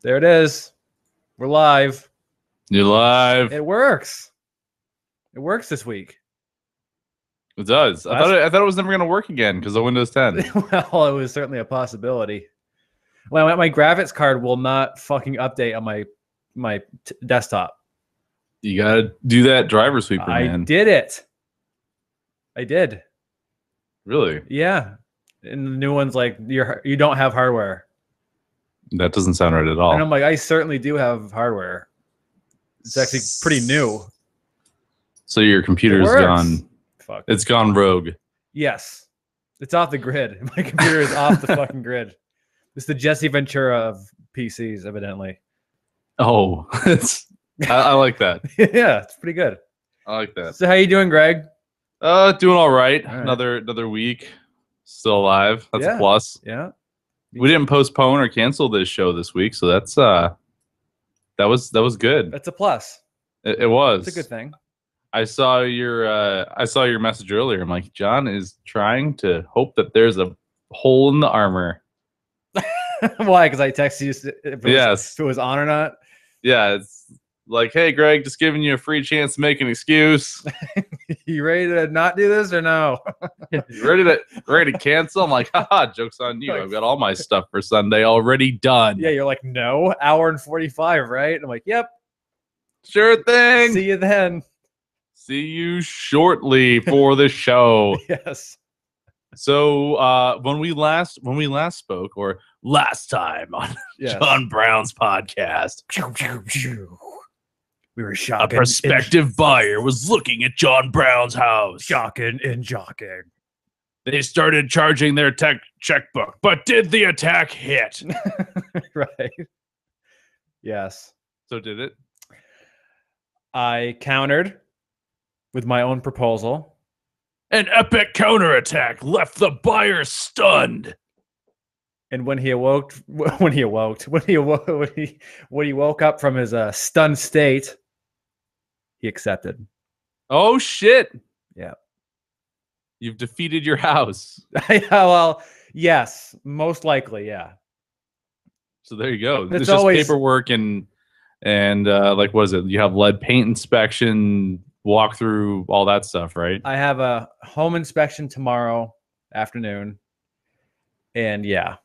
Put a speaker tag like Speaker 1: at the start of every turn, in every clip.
Speaker 1: There it is. We're live.
Speaker 2: You're live.
Speaker 1: It works. It works this week.
Speaker 2: It does. I thought it was never going to work again because of Windows 10.
Speaker 1: Well, it was certainly a possibility. Well, my graphics card will not fucking update on my desktop.
Speaker 2: You got to do that driver sweeper, man.
Speaker 1: I did it. I did.
Speaker 2: Really?
Speaker 1: Yeah. And the new one's like, you don't have hardware.
Speaker 2: That doesn't sound right at all.
Speaker 1: And I'm like, I certainly do have hardware. It's actually pretty new.
Speaker 2: So your computer's gone.
Speaker 1: Fuck.
Speaker 2: It's gone rogue.
Speaker 1: Yes. It's off the grid. My computer is off the fucking grid. It's the Jesse Ventura of PCs, evidently.
Speaker 2: Oh, I like that.
Speaker 1: Yeah, it's pretty good.
Speaker 2: I like that.
Speaker 1: So how you doing, Greg?
Speaker 2: Doing all right.
Speaker 1: All right.
Speaker 2: Another week. Still alive. That's a plus.
Speaker 1: Yeah.
Speaker 2: We didn't postpone or cancel this show this week, so that's that was good.
Speaker 1: That's a plus.
Speaker 2: It was.
Speaker 1: It's a good thing.
Speaker 2: I saw your message earlier. I'm like, John is trying to hope that there's a hole in the armor.
Speaker 1: Why? Because I texted you if it was on or not. Yeah,
Speaker 2: it's like, hey, Greg, just giving you a free chance to make an excuse.
Speaker 1: You ready to not do this or no?
Speaker 2: You ready to cancel? I'm like, haha, joke's on you. I've got all my stuff for Sunday already done.
Speaker 1: Yeah, you're like, no, hour and 45, right? I'm like, yep.
Speaker 2: Sure thing.
Speaker 1: See you then.
Speaker 2: See you shortly for the show.
Speaker 1: Yes.
Speaker 2: So when we last spoke, or last time on John Brown's podcast,
Speaker 1: we were shocking.
Speaker 2: A prospective buyer was looking at John Brown's house.
Speaker 1: Shocking and jocking.
Speaker 2: They started charging their checkbook, but did the attack hit?
Speaker 1: Right. Yes.
Speaker 2: So did it?
Speaker 1: I countered with my own proposal.
Speaker 2: An epic counterattack left the buyer stunned.
Speaker 1: And when he woke up from his stunned state, he accepted.
Speaker 2: Oh shit!
Speaker 1: Yeah,
Speaker 2: you've defeated your house.
Speaker 1: Well, yes, most likely, yeah.
Speaker 2: So there you go. It's just paperwork and like, what is it? You have lead paint inspection, walk through all that stuff, right?
Speaker 1: I have a home inspection tomorrow afternoon, and yeah,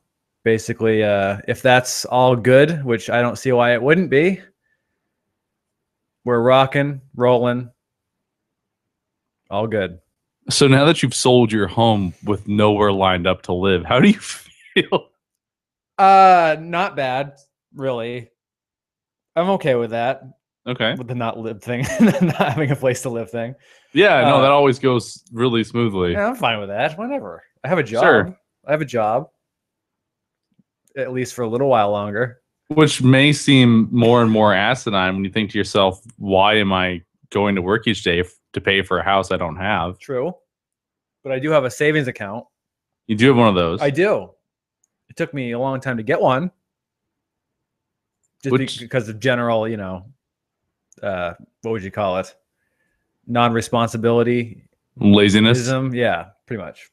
Speaker 1: basically, if that's all good, which I don't see why it wouldn't be, we're rocking, rolling, all good.
Speaker 2: So now that you've sold your home with nowhere lined up to live, how do you feel?
Speaker 1: Not bad, really. I'm okay with that.
Speaker 2: Okay.
Speaker 1: With the not live thing, not having a place to live thing.
Speaker 2: Yeah, no, that always goes really smoothly.
Speaker 1: Yeah, I'm fine with that. Whatever. I have a job.
Speaker 2: Sure.
Speaker 1: I have a job. At least for a little while longer.
Speaker 2: Which may seem more and more asinine when you think to yourself, why am I going to work each day to pay for a house I don't have?
Speaker 1: True. But I do have a savings account.
Speaker 2: You do have one of those?
Speaker 1: I do. It took me a long time to get one. Just because of general, what would you call it? Non-responsibility.
Speaker 2: Laziness?
Speaker 1: Yeah, pretty much.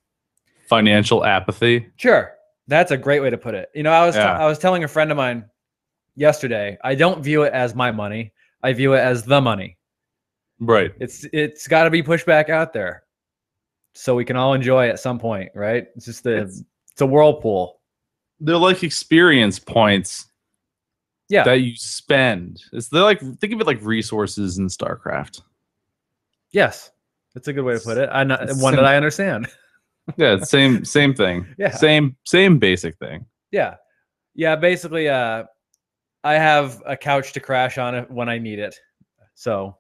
Speaker 2: Financial apathy?
Speaker 1: Sure. That's a great way to put it. I was telling a friend of mine yesterday, I don't view it as my money. I view it as the money.
Speaker 2: Right.
Speaker 1: It's got to be pushed back out there so we can all enjoy it at some point, right? It's just it's a whirlpool.
Speaker 2: They're like experience points.
Speaker 1: Yeah.
Speaker 2: That you spend. They're like, think of it like resources in StarCraft.
Speaker 1: Yes. That's a good way to put it. That I understand.
Speaker 2: Yeah, same thing.
Speaker 1: Yeah.
Speaker 2: Same basic thing.
Speaker 1: Yeah. Yeah, basically I have a couch to crash on it when I need it. So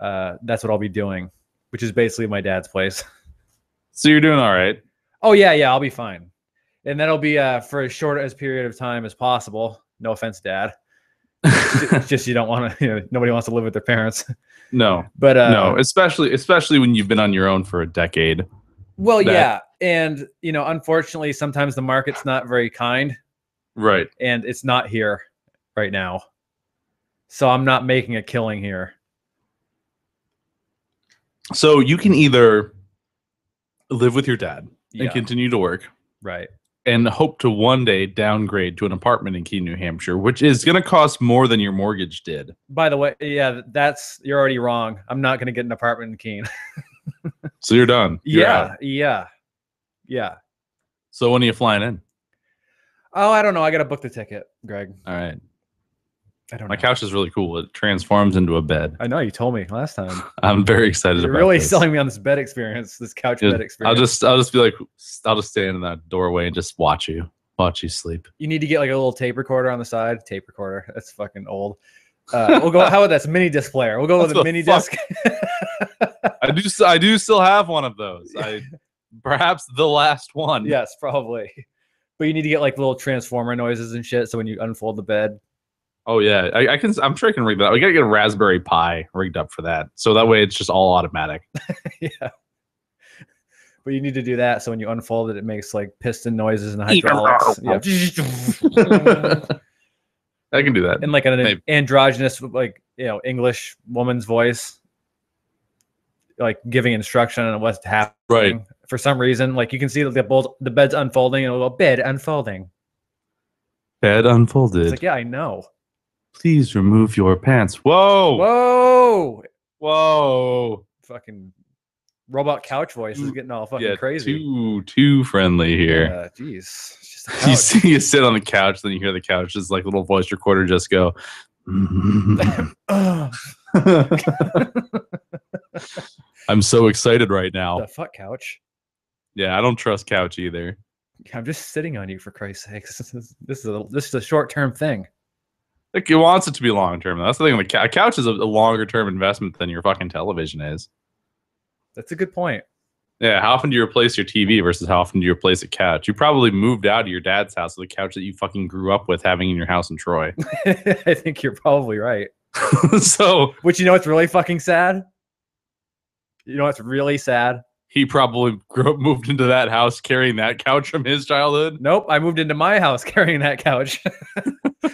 Speaker 1: that's what I'll be doing, which is basically my dad's place.
Speaker 2: So you're doing all right.
Speaker 1: Oh yeah, I'll be fine. And that'll be for as short as period of time as possible. No offense, Dad. It's just you don't want to. Nobody wants to live with their parents.
Speaker 2: No,
Speaker 1: but
Speaker 2: no, especially when you've been on your own for a decade.
Speaker 1: Well, yeah, and unfortunately, sometimes the market's not very kind.
Speaker 2: Right.
Speaker 1: And it's not here right now, so I'm not making a killing here.
Speaker 2: So you can either live with your dad and continue to work,
Speaker 1: right,
Speaker 2: and hope to one day downgrade to an apartment in Keene, New Hampshire, which is going to cost more than your mortgage did.
Speaker 1: By the way, yeah, you're already wrong. I'm not going to get an apartment in Keene.
Speaker 2: So you're done. You're out.
Speaker 1: Yeah.
Speaker 2: So when are you flying in?
Speaker 1: Oh, I don't know. I got to book the ticket, Greg.
Speaker 2: All right.
Speaker 1: I don't know.
Speaker 2: My couch is really cool. It transforms into a bed.
Speaker 1: I know, you told me last time.
Speaker 2: I'm very excited
Speaker 1: You're
Speaker 2: about
Speaker 1: really
Speaker 2: this.
Speaker 1: selling me on this bed experience, this couch bed experience.
Speaker 2: I'll just be like, I'll just stand in that doorway and just watch you sleep.
Speaker 1: You need to get like a little tape recorder on the side. Tape recorder. That's fucking old. We'll go. How about this mini disc player? We'll go with a mini disc.
Speaker 2: I do still have one of those. Perhaps the last one.
Speaker 1: Yes, probably. But you need to get like little transformer noises and shit. So when you unfold the bed.
Speaker 2: Oh yeah, I can. I'm sure I can rig that. We gotta get a Raspberry Pi rigged up for that, so that way it's just all automatic.
Speaker 1: Yeah. But you need to do that so when you unfold it, it makes like piston noises and hydraulics. Yeah.
Speaker 2: I can do that.
Speaker 1: In like an androgynous, like, you know, English woman's voice, like giving instruction on what's happening.
Speaker 2: Right.
Speaker 1: For some reason, like you can see the bed's unfolding and it'll go, bed unfolding.
Speaker 2: Bed unfolded.
Speaker 1: It's like, yeah, I know.
Speaker 2: Please remove your pants. Whoa.
Speaker 1: Whoa.
Speaker 2: Whoa.
Speaker 1: Fucking robot couch voice is getting all fucking crazy.
Speaker 2: Too friendly here.
Speaker 1: Yeah, jeez. It's just
Speaker 2: you sit on the couch, then you hear the couch, just like little voice recorder just go. I'm so excited right now.
Speaker 1: The fuck couch?
Speaker 2: Yeah, I don't trust couch either.
Speaker 1: I'm just sitting on you, for Christ's sake. This is a short-term thing.
Speaker 2: Like, it wants it to be long-term. That's the thing. A couch is a longer-term investment than your fucking television is.
Speaker 1: That's a good point.
Speaker 2: Yeah, how often do you replace your TV versus how often do you replace a couch? You probably moved out of your dad's house with a couch that you fucking grew up with having in your house in Troy.
Speaker 1: I think you're probably right.
Speaker 2: So,
Speaker 1: which, you know what's really fucking sad? You know what's really sad?
Speaker 2: He probably moved into that house carrying that couch from his childhood.
Speaker 1: Nope, I moved into my house carrying that couch.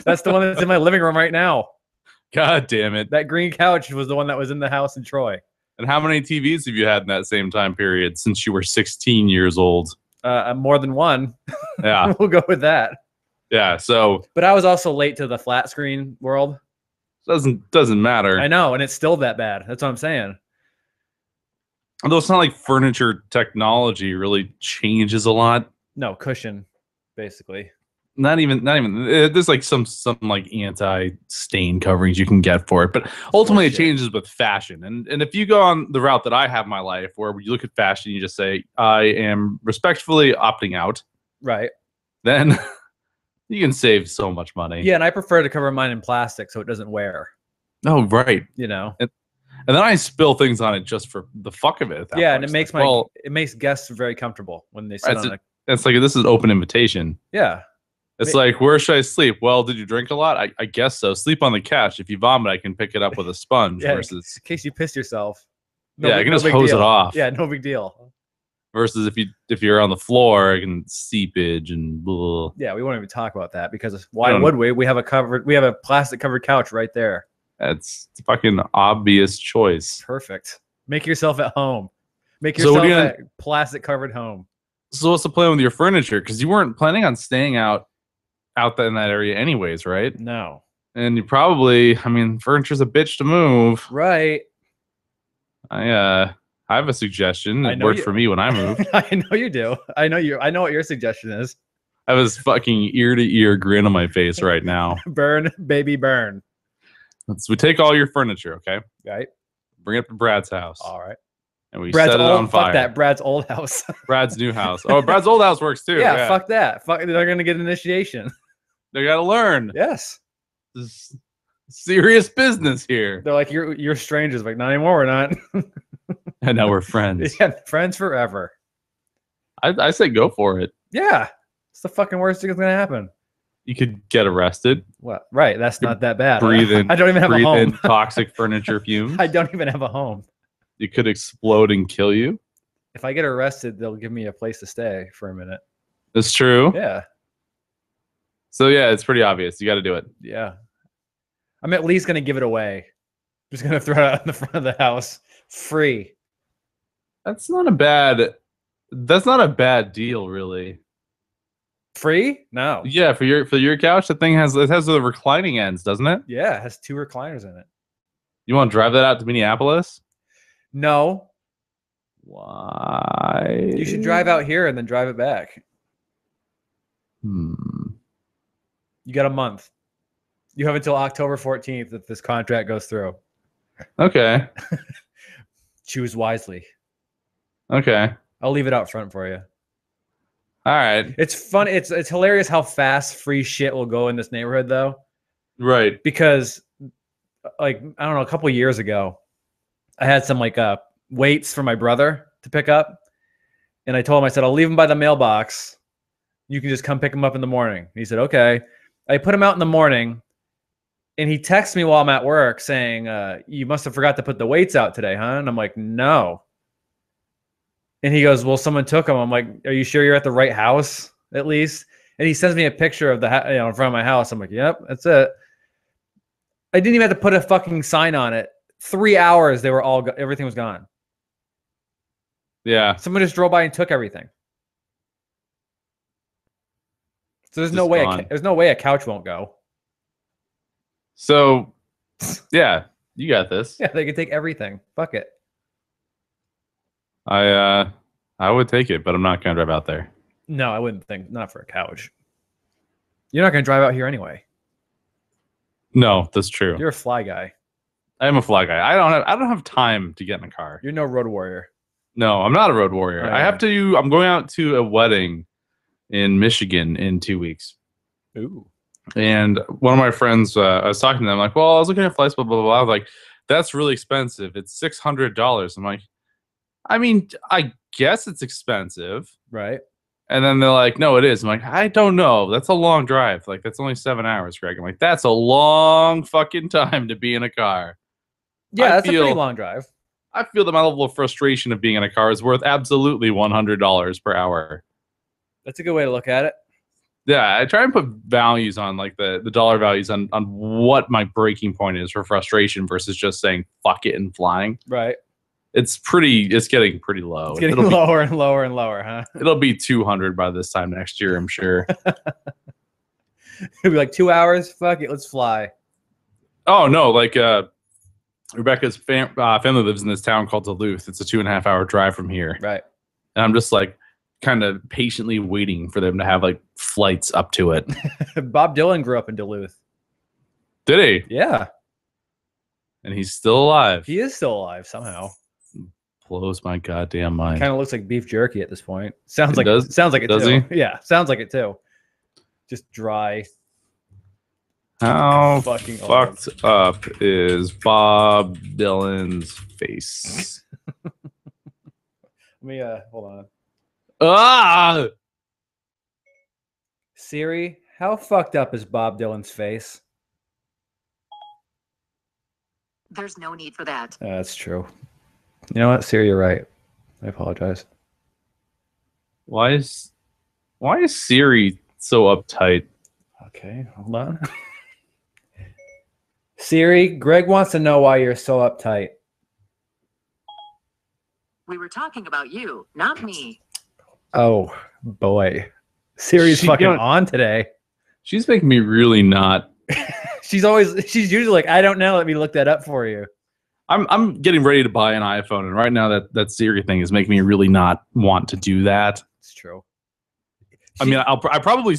Speaker 1: That's the one that's in my living room right now.
Speaker 2: God damn it.
Speaker 1: That green couch was the one that was in the house in Troy.
Speaker 2: And how many TVs have you had in that same time period since you were 16 years old?
Speaker 1: More than one.
Speaker 2: Yeah.
Speaker 1: We'll go with that.
Speaker 2: Yeah, so.
Speaker 1: But I was also late to the flat screen world.
Speaker 2: Doesn't matter.
Speaker 1: I know, and it's still that bad. That's what I'm saying.
Speaker 2: Although it's not like furniture technology really changes a lot.
Speaker 1: No, cushion, basically.
Speaker 2: Not even. There's like some like anti-stain coverings you can get for it, but ultimately it changes with fashion. And if you go on the route that I have in my life, where you look at fashion, you just say, I am respectfully opting out.
Speaker 1: Right.
Speaker 2: Then you can save so much money.
Speaker 1: Yeah, and I prefer to cover mine in plastic so it doesn't wear.
Speaker 2: Oh, right.
Speaker 1: You know.
Speaker 2: And then I spill things on it just for the fuck of it.
Speaker 1: Yeah, and it makes it makes guests very comfortable when they sit on it.
Speaker 2: It's like, this is an open invitation.
Speaker 1: Yeah.
Speaker 2: It's like, where should I sleep? Well, did you drink a lot? I guess so. Sleep on the couch. If you vomit, I can pick it up with a sponge.
Speaker 1: Yeah,
Speaker 2: versus,
Speaker 1: in case you piss yourself.
Speaker 2: I can just hose it off.
Speaker 1: Yeah, no big deal.
Speaker 2: Versus if you're on the floor, I can seepage and blah.
Speaker 1: Yeah, we won't even talk about that because why would we? We have a plastic covered couch right there.
Speaker 2: It's a fucking obvious choice.
Speaker 1: Perfect. Make yourself at home. Make yourself at plastic covered home.
Speaker 2: So what's the plan with your furniture? Because you weren't planning on staying out in that area anyways, right?
Speaker 1: No.
Speaker 2: And you probably, furniture's a bitch to move.
Speaker 1: Right.
Speaker 2: I have a suggestion. It worked for me when I moved.
Speaker 1: I know you do. I know what your suggestion is.
Speaker 2: I have this fucking ear to ear grin on my face right now.
Speaker 1: Burn, baby, burn.
Speaker 2: We take all your furniture, okay?
Speaker 1: Right.
Speaker 2: Bring it to Brad's house.
Speaker 1: All right.
Speaker 2: And we set it on fire.
Speaker 1: Fuck that. Brad's old house.
Speaker 2: Brad's new house. Oh, Brad's old house works too.
Speaker 1: Yeah, fuck that. Fuck, they're gonna get initiation.
Speaker 2: They gotta learn.
Speaker 1: Yes.
Speaker 2: This is serious business here.
Speaker 1: They're like, you're strangers. Like, not anymore. We're not.
Speaker 2: And now we're friends.
Speaker 1: Yeah, friends forever.
Speaker 2: I say go for it.
Speaker 1: Yeah. It's the fucking worst thing that's gonna happen.
Speaker 2: You could get arrested.
Speaker 1: What? Right. That's not that bad.
Speaker 2: Breathe in.
Speaker 1: I don't even have a home.
Speaker 2: Breathe in toxic furniture fumes.
Speaker 1: I don't even have a home.
Speaker 2: It could explode and kill you.
Speaker 1: If I get arrested, they'll give me a place to stay for a minute.
Speaker 2: That's true.
Speaker 1: Yeah.
Speaker 2: So yeah, it's pretty obvious. You got to do it.
Speaker 1: Yeah. I'm at least gonna give it away. I'm just gonna throw it out in the front of the house, free.
Speaker 2: That's not a bad deal, really.
Speaker 1: Free? No.
Speaker 2: Yeah, for your couch, the thing has the reclining ends, doesn't it?
Speaker 1: Yeah, it has 2 recliners in it.
Speaker 2: You want to drive that out to Minneapolis?
Speaker 1: No.
Speaker 2: Why?
Speaker 1: You should drive out here and then drive it back.
Speaker 2: Hmm.
Speaker 1: You got a month. You have until October 14th if this contract goes through.
Speaker 2: Okay.
Speaker 1: Choose wisely.
Speaker 2: Okay.
Speaker 1: I'll leave it out front for you.
Speaker 2: All right.
Speaker 1: It's fun. It's hilarious how fast free shit will go in this neighborhood, though.
Speaker 2: Right.
Speaker 1: Because, like, I don't know, a couple of years ago, I had some like weights for my brother to pick up, and I told him, I said, I'll leave them by the mailbox. You can just come pick them up in the morning. He said, okay. I put them out in the morning, and he texts me while I'm at work saying, you must have forgot to put the weights out today, huh? And I'm like, no. And he goes, well, someone took them. I'm like, are you sure you're at the right house at least? And he sends me a picture of the in front of my house. I'm like, yep, that's it. I didn't even have to put a fucking sign on it. 3 hours, they were all everything was gone.
Speaker 2: Yeah.
Speaker 1: Someone just drove by and took everything. So there's no way a couch won't go.
Speaker 2: So, yeah, you got this.
Speaker 1: Yeah, they can take everything. Fuck it.
Speaker 2: I would take it, but I'm not gonna drive out there.
Speaker 1: No, I wouldn't think. Not for a couch. You're not gonna drive out here anyway.
Speaker 2: No, that's true.
Speaker 1: You're a fly guy.
Speaker 2: I am a fly guy. I don't have time to get in a car.
Speaker 1: You're no road warrior.
Speaker 2: No, I'm not a road warrior.
Speaker 1: Oh,
Speaker 2: I have to. I'm going out to a wedding in Michigan in 2 weeks.
Speaker 1: Ooh.
Speaker 2: And one of my friends, I was talking to them, like, well, I was looking at flights, blah, blah, blah. I was like, that's really expensive. It's $600. I'm like, I mean, I guess it's expensive.
Speaker 1: Right.
Speaker 2: And then they're like, no, it is. I'm like, I don't know. That's a long drive. Like, that's only 7 hours, Greg. I'm like, that's a long fucking time to be in a car.
Speaker 1: Yeah, that's a pretty long drive.
Speaker 2: I feel that my level of frustration of being in a car is worth absolutely $100 per hour.
Speaker 1: That's a good way to look at it.
Speaker 2: Yeah, I try and put values on, like the dollar values on what my breaking point is for frustration versus just saying fuck it and flying.
Speaker 1: Right.
Speaker 2: It's getting pretty low.
Speaker 1: It's getting lower and lower and lower, huh?
Speaker 2: It'll be 200 by this time next year, I'm sure.
Speaker 1: It'll be like 2 hours. Fuck it, let's fly.
Speaker 2: Oh no, like Rebecca's family lives in this town called Duluth. It's a 2.5 hour drive from here.
Speaker 1: Right.
Speaker 2: And I'm just like kind of patiently waiting for them to have like flights up to it.
Speaker 1: Bob Dylan grew up in Duluth.
Speaker 2: Did he?
Speaker 1: Yeah.
Speaker 2: And he's still alive.
Speaker 1: He is still alive somehow.
Speaker 2: Blows my goddamn mind.
Speaker 1: Kind of looks like beef jerky at this point. Sounds like
Speaker 2: it
Speaker 1: does
Speaker 2: too.
Speaker 1: He? Yeah, sounds like it too. Just dry.
Speaker 2: How
Speaker 1: fucking
Speaker 2: fucked up is Bob Dylan's face?
Speaker 1: Let me hold on.
Speaker 2: Ah!
Speaker 1: Siri, how fucked up is Bob Dylan's face?
Speaker 3: There's no need for that.
Speaker 1: That's true. You know what, Siri, you're right. I apologize.
Speaker 2: Why is Siri so uptight?
Speaker 1: Okay, hold on. Siri, Greg wants to know why you're so uptight.
Speaker 3: We were talking about you, not me.
Speaker 1: Oh boy, Siri's fucking on today. She's
Speaker 2: making me really not.
Speaker 1: She's usually like, I don't know. Let me look that up for you.
Speaker 2: I'm getting ready to buy an iPhone, and right now that Siri thing is making me really not want to do that.
Speaker 1: It's true.
Speaker 2: I mean, I probably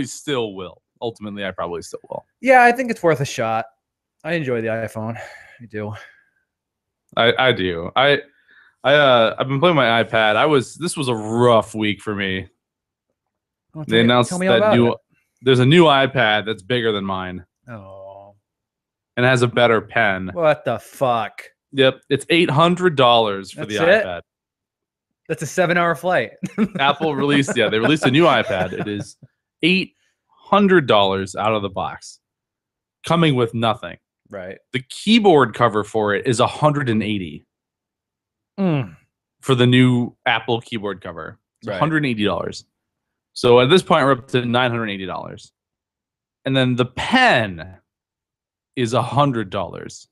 Speaker 2: still will. Ultimately, I probably still will.
Speaker 1: Yeah, I think it's worth a shot. I enjoy the iPhone. I do.
Speaker 2: I do. I've been playing my iPad. This was a rough week for me. They announced that there's a new iPad that's bigger than mine.
Speaker 1: Oh.
Speaker 2: And has a better pen.
Speaker 1: What the fuck?
Speaker 2: Yep. It's $800 for the iPad.
Speaker 1: That's a 7-hour flight.
Speaker 2: Apple released, they released a new iPad. It is $800 out of the box. Coming with nothing.
Speaker 1: Right.
Speaker 2: The keyboard cover for it is $180. For the new Apple keyboard cover. It's $180. So at this point, we're up to $980. And then the pen is $100.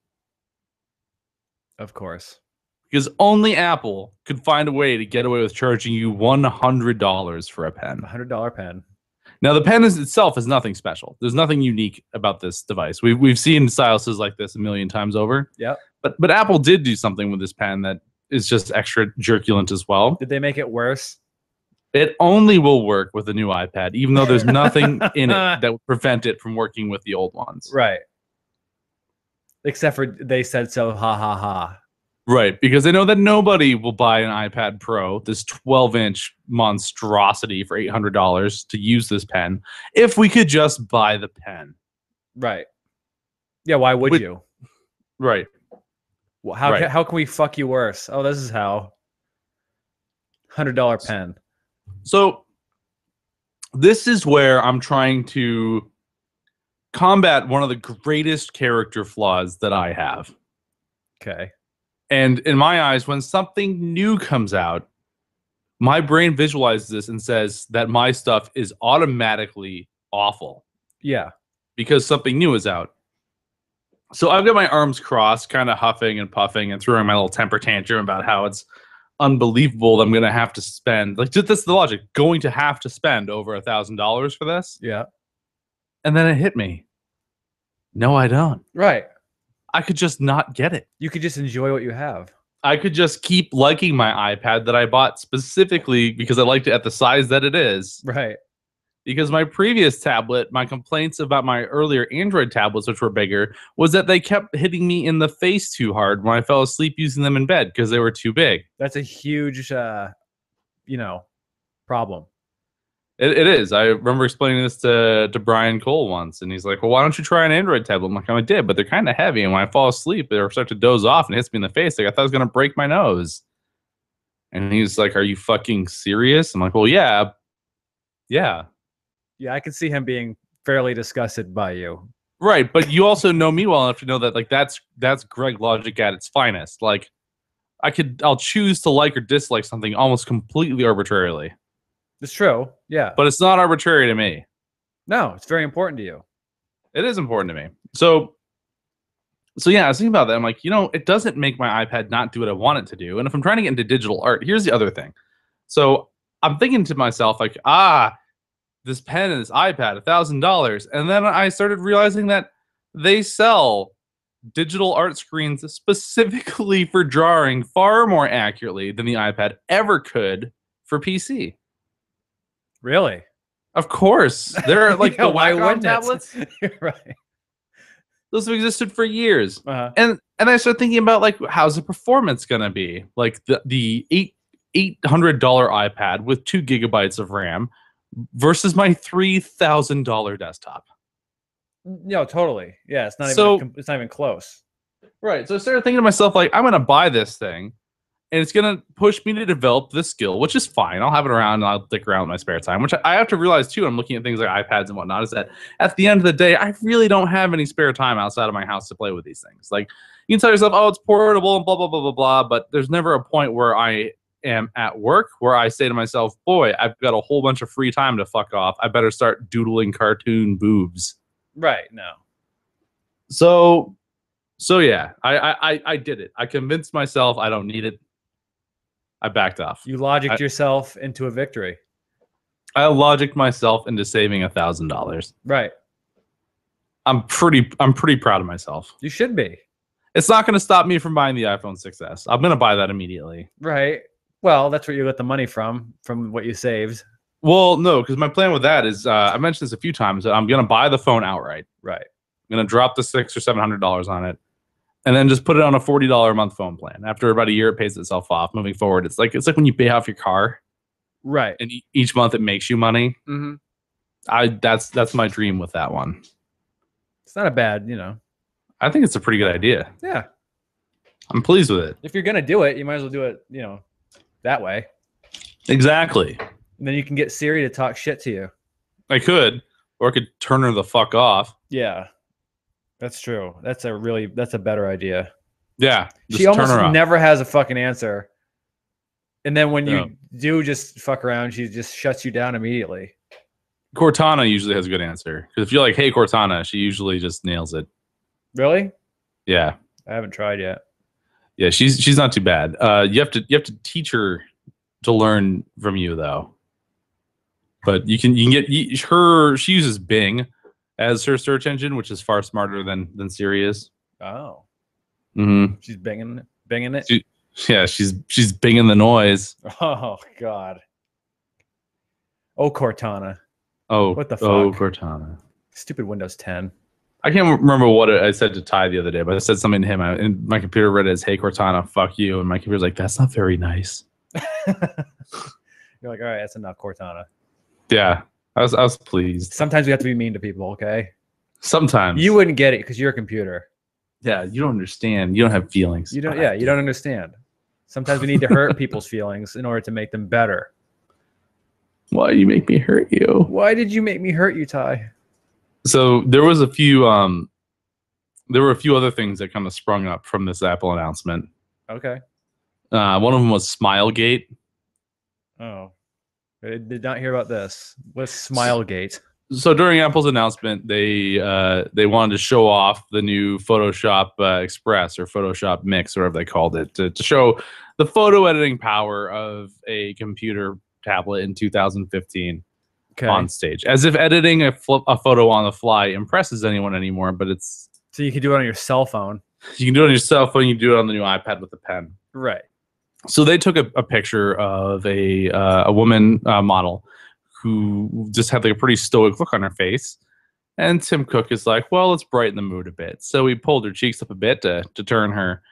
Speaker 1: Of course.
Speaker 2: Because only Apple could find a way to get away with charging you $100 for a pen.
Speaker 1: $100 pen.
Speaker 2: Now, the pen itself is nothing special. There's nothing unique about this device. We've seen styluses like this a million times over.
Speaker 1: Yeah.
Speaker 2: But Apple did do something with this pen that is just extra jerculent as well.
Speaker 1: Did they make it worse?
Speaker 2: It only will work with the new iPad, even though there's nothing in it that would prevent it from working with the old ones.
Speaker 1: Right. Except for they said so, ha ha ha.
Speaker 2: Right, because they know that nobody will buy an iPad Pro, this 12-inch monstrosity for $800 to use this pen, if we could just buy the pen.
Speaker 1: Right. Yeah, why would you?
Speaker 2: Right.
Speaker 1: Well, how can we fuck you worse? Oh, this is how. $100 pen.
Speaker 2: So this is where I'm trying to combat one of the greatest character flaws that I have.
Speaker 1: Okay.
Speaker 2: And in my eyes, when something new comes out, my brain visualizes this and says that my stuff is automatically awful.
Speaker 1: Yeah.
Speaker 2: Because something new is out. So I've got my arms crossed, kind of huffing and puffing and throwing my little temper tantrum about how it's unbelievable that I'm going to have to spend, like, just that's the logic, going to have to spend over $1,000 for this.
Speaker 1: Yeah.
Speaker 2: And then it hit me. No, I don't.
Speaker 1: Right.
Speaker 2: I could just not get it.
Speaker 1: You could just enjoy what you have.
Speaker 2: I could just keep liking my iPad that I bought specifically because I liked it at the size that it is.
Speaker 1: Right.
Speaker 2: Because my previous tablet, my complaints about my earlier Android tablets, which were bigger, was that they kept hitting me in the face too hard when I fell asleep using them in bed because they were too big.
Speaker 1: That's a huge, problem.
Speaker 2: It is. I remember explaining this to Brian Cole once, and he's like, well, why don't you try an Android tablet? I'm like, I did, but they're kind of heavy, and when I fall asleep, they start to doze off and it hits me in the face. Like, I thought I was going to break my nose. And he's like, are you fucking serious? I'm like, well, yeah. Yeah.
Speaker 1: Yeah, I can see him being fairly disgusted by you.
Speaker 2: Right, but you also know me well enough to know that, like, that's Greg logic at its finest. Like, I'll choose to like or dislike something almost completely arbitrarily.
Speaker 1: It's true, yeah.
Speaker 2: But it's not arbitrary to me.
Speaker 1: No, it's very important to you.
Speaker 2: It is important to me. So yeah, I was thinking about that. I'm like, it doesn't make my iPad not do what I want it to do. And if I'm trying to get into digital art, here's the other thing. So I'm thinking to myself, like, this pen and this iPad, $1,000. And then I started realizing that they sell digital art screens specifically for drawing far more accurately than the iPad ever could for PC.
Speaker 1: Really?
Speaker 2: Of course. There are like
Speaker 1: Yeah,
Speaker 2: the
Speaker 1: why
Speaker 2: Wacom
Speaker 1: wouldn't it?
Speaker 2: tablets.
Speaker 1: Right.
Speaker 2: Those have existed for years.
Speaker 1: Uh-huh.
Speaker 2: And I started thinking about, like, how's the performance gonna be? Like the $800 iPad with 2 gigabytes of RAM versus my $3,000 desktop.
Speaker 1: No, totally. Yeah, it's not even close.
Speaker 2: Right. So I started thinking to myself, like, I'm gonna buy this thing, and it's gonna push me to develop this skill, which is fine. I'll have it around and I'll dick around in my spare time. Which I have to realize too. I'm looking at things like iPads and whatnot. Is that at the end of the day, I really don't have any spare time outside of my house to play with these things. Like, you can tell yourself, oh, it's portable and blah blah blah blah blah, but there's never a point where I am at work where I say to myself, boy, I've got a whole bunch of free time to fuck off. I better start doodling cartoon boobs.
Speaker 1: Right. No.
Speaker 2: So yeah, I did it. I convinced myself I don't need it. I backed off.
Speaker 1: You logicked yourself into a victory.
Speaker 2: I logicked myself into saving $1,000.
Speaker 1: Right.
Speaker 2: I'm pretty proud of myself.
Speaker 1: You should be.
Speaker 2: It's not going to stop me from buying the iPhone 6s. I'm going to buy that immediately.
Speaker 1: Right. Well, that's where you get the money from what you saved.
Speaker 2: Well, no, because my plan with that is, I mentioned this a few times, that I'm going to buy the phone outright.
Speaker 1: Right.
Speaker 2: I'm going to drop the $600 or $700 on it, and then just put it on a $40 a month phone plan. After about a year, it pays itself off. Moving forward, it's like when you pay off your car,
Speaker 1: right?
Speaker 2: And each month it makes you money.
Speaker 1: Mm-hmm.
Speaker 2: That's my dream with that one.
Speaker 1: It's not a bad,
Speaker 2: I think it's a pretty good idea.
Speaker 1: Yeah,
Speaker 2: I'm pleased with it.
Speaker 1: If you're gonna do it, you might as well do it, that way.
Speaker 2: Exactly.
Speaker 1: And then you can get Siri to talk shit to you.
Speaker 2: I could, or I could turn her the fuck off.
Speaker 1: Yeah. That's true. That's a better idea.
Speaker 2: Yeah.
Speaker 1: She almost never has a fucking answer. And then when you do just fuck around, she just shuts you down immediately.
Speaker 2: Cortana usually has a good answer. Because if you're like, hey, Cortana, she usually just nails it.
Speaker 1: Really?
Speaker 2: Yeah.
Speaker 1: I haven't tried yet.
Speaker 2: Yeah, she's not too bad. You have to teach her to learn from you, though. But you can get her. She uses Bing as her search engine, which is far smarter than Siri is.
Speaker 1: Oh.
Speaker 2: Mm-hmm.
Speaker 1: She's binging it.
Speaker 2: She's binging the noise.
Speaker 1: Oh God. Oh Cortana.
Speaker 2: Oh,
Speaker 1: what the fuck?
Speaker 2: Oh Cortana.
Speaker 1: Stupid Windows 10.
Speaker 2: I can't remember what I said to Ty the other day, but I said something to him, and my computer read it as "Hey Cortana, fuck you," and my computer's like, "That's not very nice."
Speaker 1: You're like, all right, that's enough, Cortana.
Speaker 2: Yeah, I was pleased.
Speaker 1: Sometimes we have to be mean to people, okay?
Speaker 2: Sometimes
Speaker 1: you wouldn't get it because you're a computer.
Speaker 2: Yeah, you don't understand. You don't have feelings.
Speaker 1: You don't. Yeah, you don't understand. Sometimes we need to hurt people's feelings in order to make them better.
Speaker 2: Why do you make me hurt you?
Speaker 1: Why did you make me hurt you, Ty?
Speaker 2: So there was a few. There were a few other things that kind of sprung up from this Apple announcement.
Speaker 1: Okay.
Speaker 2: One of them was Smilegate.
Speaker 1: Oh, I did not hear about this. What's Smilegate?
Speaker 2: So during Apple's announcement, they wanted to show off the new Photoshop Express or Photoshop Mix, or whatever they called it, to show the photo editing power of a computer tablet in 2015 on stage. As if editing a photo on the fly impresses anyone anymore, but it's...
Speaker 1: So you can do it on your cell phone.
Speaker 2: You can do it on your cell phone, you can do it on the new iPad with a pen.
Speaker 1: Right.
Speaker 2: So they took a picture of a woman model who just had like a pretty stoic look on her face. And Tim Cook is like, well, let's brighten the mood a bit. So he pulled her cheeks up a bit to turn her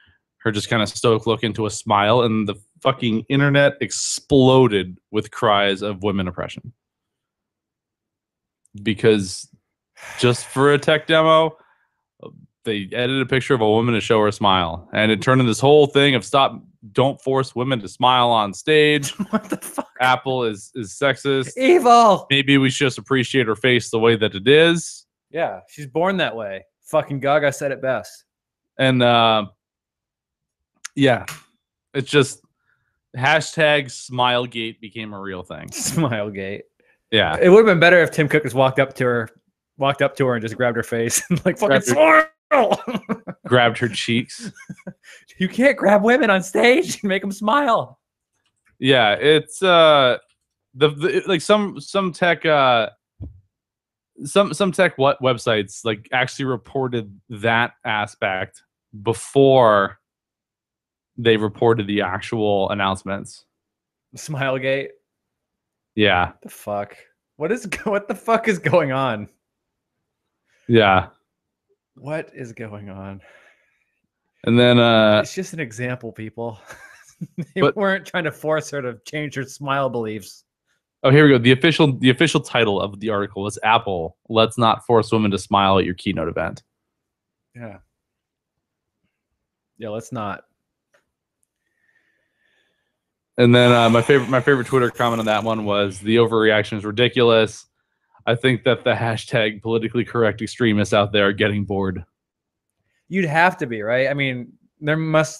Speaker 2: just kind of stoic look into a smile. And the fucking internet exploded with cries of women oppression. Because just for a tech demo, they edited a picture of a woman to show her a smile. And it turned into this whole thing of don't force women to smile on stage.
Speaker 1: What the fuck?
Speaker 2: Apple is sexist.
Speaker 1: Evil.
Speaker 2: Maybe we should just appreciate her face the way that it is.
Speaker 1: Yeah, she's born that way. Fucking Gaga said it best.
Speaker 2: And yeah, it's just hashtag Smilegate became a real thing.
Speaker 1: Smilegate.
Speaker 2: Yeah.
Speaker 1: It would have been better if Tim Cook just walked up to her and just grabbed her face and like fucking smile.
Speaker 2: Grabbed her cheeks.
Speaker 1: You can't grab women on stage and make them smile.
Speaker 2: Yeah, it's the like some tech some tech websites like actually reported that aspect before they reported the actual announcements.
Speaker 1: Smilegate.
Speaker 2: Yeah.
Speaker 1: The fuck? What the fuck is going on?
Speaker 2: Yeah.
Speaker 1: What is going on?
Speaker 2: And then
Speaker 1: it's just an example, people. They weren't trying to force her to change her smile beliefs.
Speaker 2: Oh, here we go. The official title of the article is Apple, let's not force women to smile at your keynote event.
Speaker 1: Yeah. Yeah, let's not.
Speaker 2: And then my favorite Twitter comment on that one was the overreaction is ridiculous. I think that the hashtag politically correct extremists out there are getting bored.
Speaker 1: You'd have to be, right? I mean, there's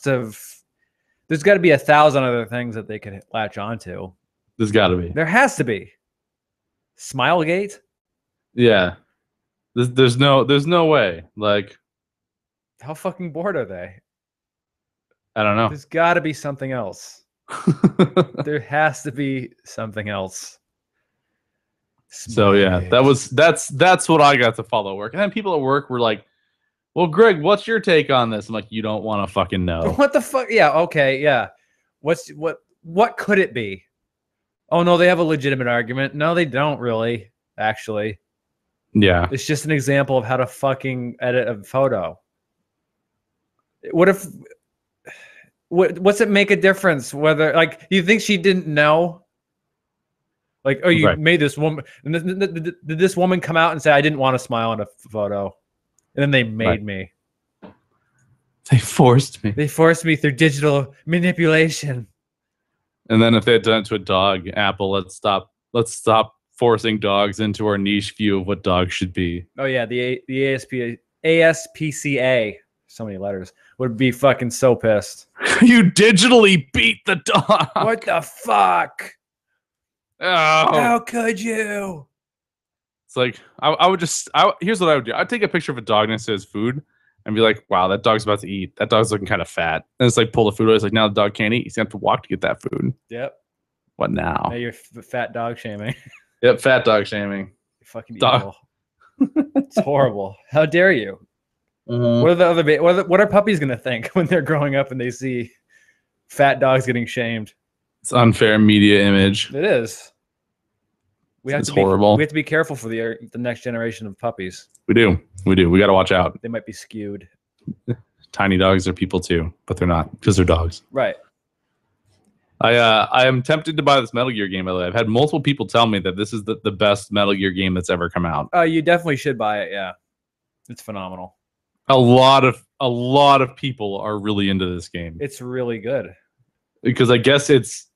Speaker 1: got to be 1,000 other things that they could latch onto.
Speaker 2: There's got to be.
Speaker 1: There has to be. Smilegate?
Speaker 2: Yeah. There's no way. Like,
Speaker 1: how fucking bored are they?
Speaker 2: I don't know.
Speaker 1: There's got to be something else. There has to be something else.
Speaker 2: So yeah, that's what I got to follow work. And then people at work were like, well, Greg, what's your take on this? I'm like, you don't want to fucking know.
Speaker 1: What the fuck? Yeah, okay, yeah. What could it be? Oh no, they have a legitimate argument. No, they don't really, actually.
Speaker 2: Yeah.
Speaker 1: It's just an example of how to fucking edit a photo. What's it make a difference? Whether, like, you think she didn't know? Like, oh, you made this woman. Did this woman come out and say, I didn't want to smile in a photo? And then they made me.
Speaker 2: They forced me.
Speaker 1: They forced me through digital manipulation.
Speaker 2: And then if they had done it to a dog, Apple, let's stop forcing dogs into our niche view of what dogs should be.
Speaker 1: Oh yeah, the ASPCA, so many letters, would be fucking so pissed.
Speaker 2: You digitally beat the dog.
Speaker 1: What the fuck?
Speaker 2: Oh.
Speaker 1: How could you?
Speaker 2: It's like here's what I would do. I'd take a picture of a dog next to his food and be like, wow, that dog's about to eat. That dog's looking kind of fat. And it's like, pull the food away. It's like, now the dog can't eat. He's going to have to walk to get that food.
Speaker 1: Yep.
Speaker 2: What now?
Speaker 1: Now you're fat dog shaming.
Speaker 2: Yep, fat dog shaming.
Speaker 1: You're fucking
Speaker 2: Dog.
Speaker 1: evil. It's horrible. How dare you?
Speaker 2: Mhm.
Speaker 1: What are the other what are puppies gonna think when they're growing up and they see fat dogs getting shamed?
Speaker 2: It's unfair media image.
Speaker 1: It is.
Speaker 2: It's horrible.
Speaker 1: We have to be careful for the next generation of puppies.
Speaker 2: We do. We got to watch out.
Speaker 1: They might be skewed.
Speaker 2: Tiny dogs are people too, but they're not because they're dogs.
Speaker 1: Right.
Speaker 2: I am tempted to buy this Metal Gear game. By the way, I've had multiple people tell me that this is the best Metal Gear game that's ever come out.
Speaker 1: You definitely should buy it. Yeah, it's phenomenal.
Speaker 2: A lot of people are really into this game.
Speaker 1: It's really good
Speaker 2: Because I guess it's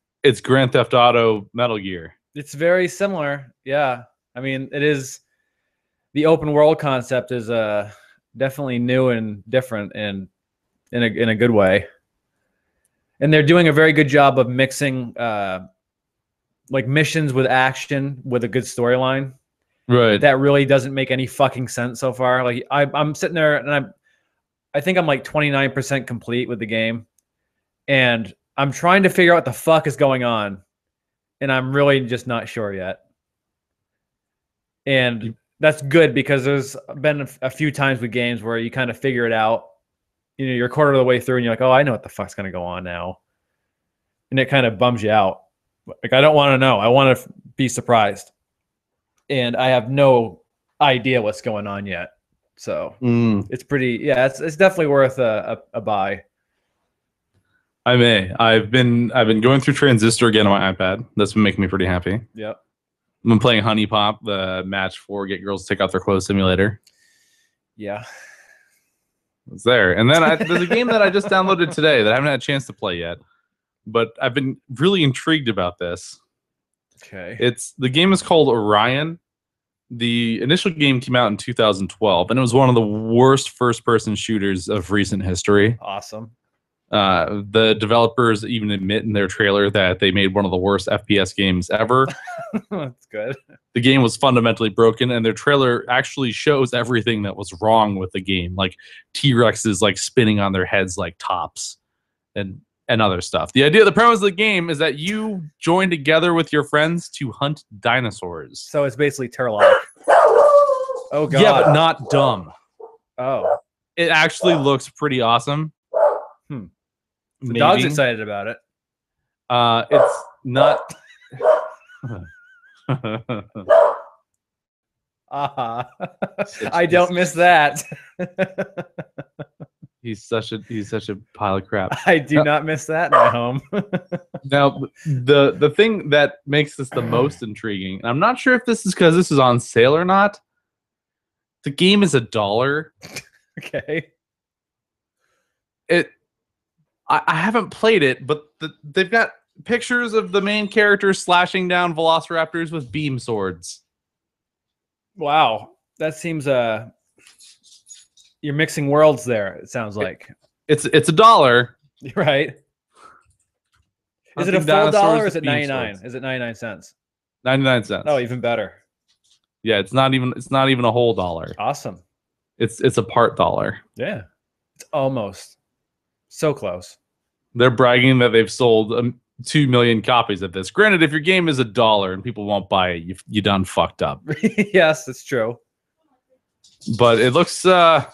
Speaker 2: Grand Theft Auto Metal Gear.
Speaker 1: It's very similar. Yeah, I mean, it is. The open world concept is definitely new and different, and in a good way. And they're doing a very good job of mixing like missions with action with a good storyline.
Speaker 2: Right.
Speaker 1: That really doesn't make any fucking sense so far. Like I'm sitting there and I think I'm like 29% complete with the game, and I'm trying to figure out what the fuck is going on, and I'm really just not sure yet. And that's good because there's been a few times with games where you kind of figure it out. You know, you're a quarter of the way through and you're like, oh, I know what the fuck's going to go on now. And it kind of bums you out. Like, I don't want to know. I want to be surprised. And I have no idea what's going on yet. So it's pretty, yeah, it's definitely worth a buy.
Speaker 2: I've been going through Transistor again on my iPad. That's been making me pretty happy.
Speaker 1: Yep.
Speaker 2: I've been playing Honey Pop, the match for Get Girls to Take Off Their Clothes simulator.
Speaker 1: Yeah.
Speaker 2: It's there. And then there's a game that I just downloaded today that I haven't had a chance to play yet. But I've been really intrigued about this.
Speaker 1: Okay.
Speaker 2: The game is called Orion. The initial game came out in 2012, and it was one of the worst first-person shooters of recent history.
Speaker 1: Awesome.
Speaker 2: The developers even admit in their trailer that they made one of the worst FPS games ever.
Speaker 1: That's good.
Speaker 2: The game was fundamentally broken, and their trailer actually shows everything that was wrong with the game, like T-Rexes like spinning on their heads like tops, and other stuff. The premise of the game is that you join together with your friends to hunt dinosaurs.
Speaker 1: So it's basically Turlock. Oh god.
Speaker 2: Yeah, but not dumb.
Speaker 1: Oh.
Speaker 2: It actually looks pretty awesome.
Speaker 1: The dog's excited about it.
Speaker 2: It's not.
Speaker 1: I don't miss that.
Speaker 2: He's such a pile of crap.
Speaker 1: I do not miss that in my home.
Speaker 2: Now, the thing that makes this the most intriguing, and I'm not sure if this is because this is on sale or not. The game is $1.
Speaker 1: Okay.
Speaker 2: I haven't played it, but they've got pictures of the main characters slashing down velociraptors with beam swords.
Speaker 1: Wow, that seems you're mixing worlds there. It sounds like
Speaker 2: it's $1.
Speaker 1: Right. Is it a full dollar or is it 99? Is it 99 cents?
Speaker 2: 99 cents.
Speaker 1: Oh, even better.
Speaker 2: Yeah, it's not even a whole dollar.
Speaker 1: Awesome.
Speaker 2: It's a part dollar.
Speaker 1: Yeah. It's almost so close.
Speaker 2: They're bragging that they've sold 2 million copies of this. Granted, if your game is $1 and people won't buy it, you done fucked up.
Speaker 1: Yes, that's true.
Speaker 2: But it looks I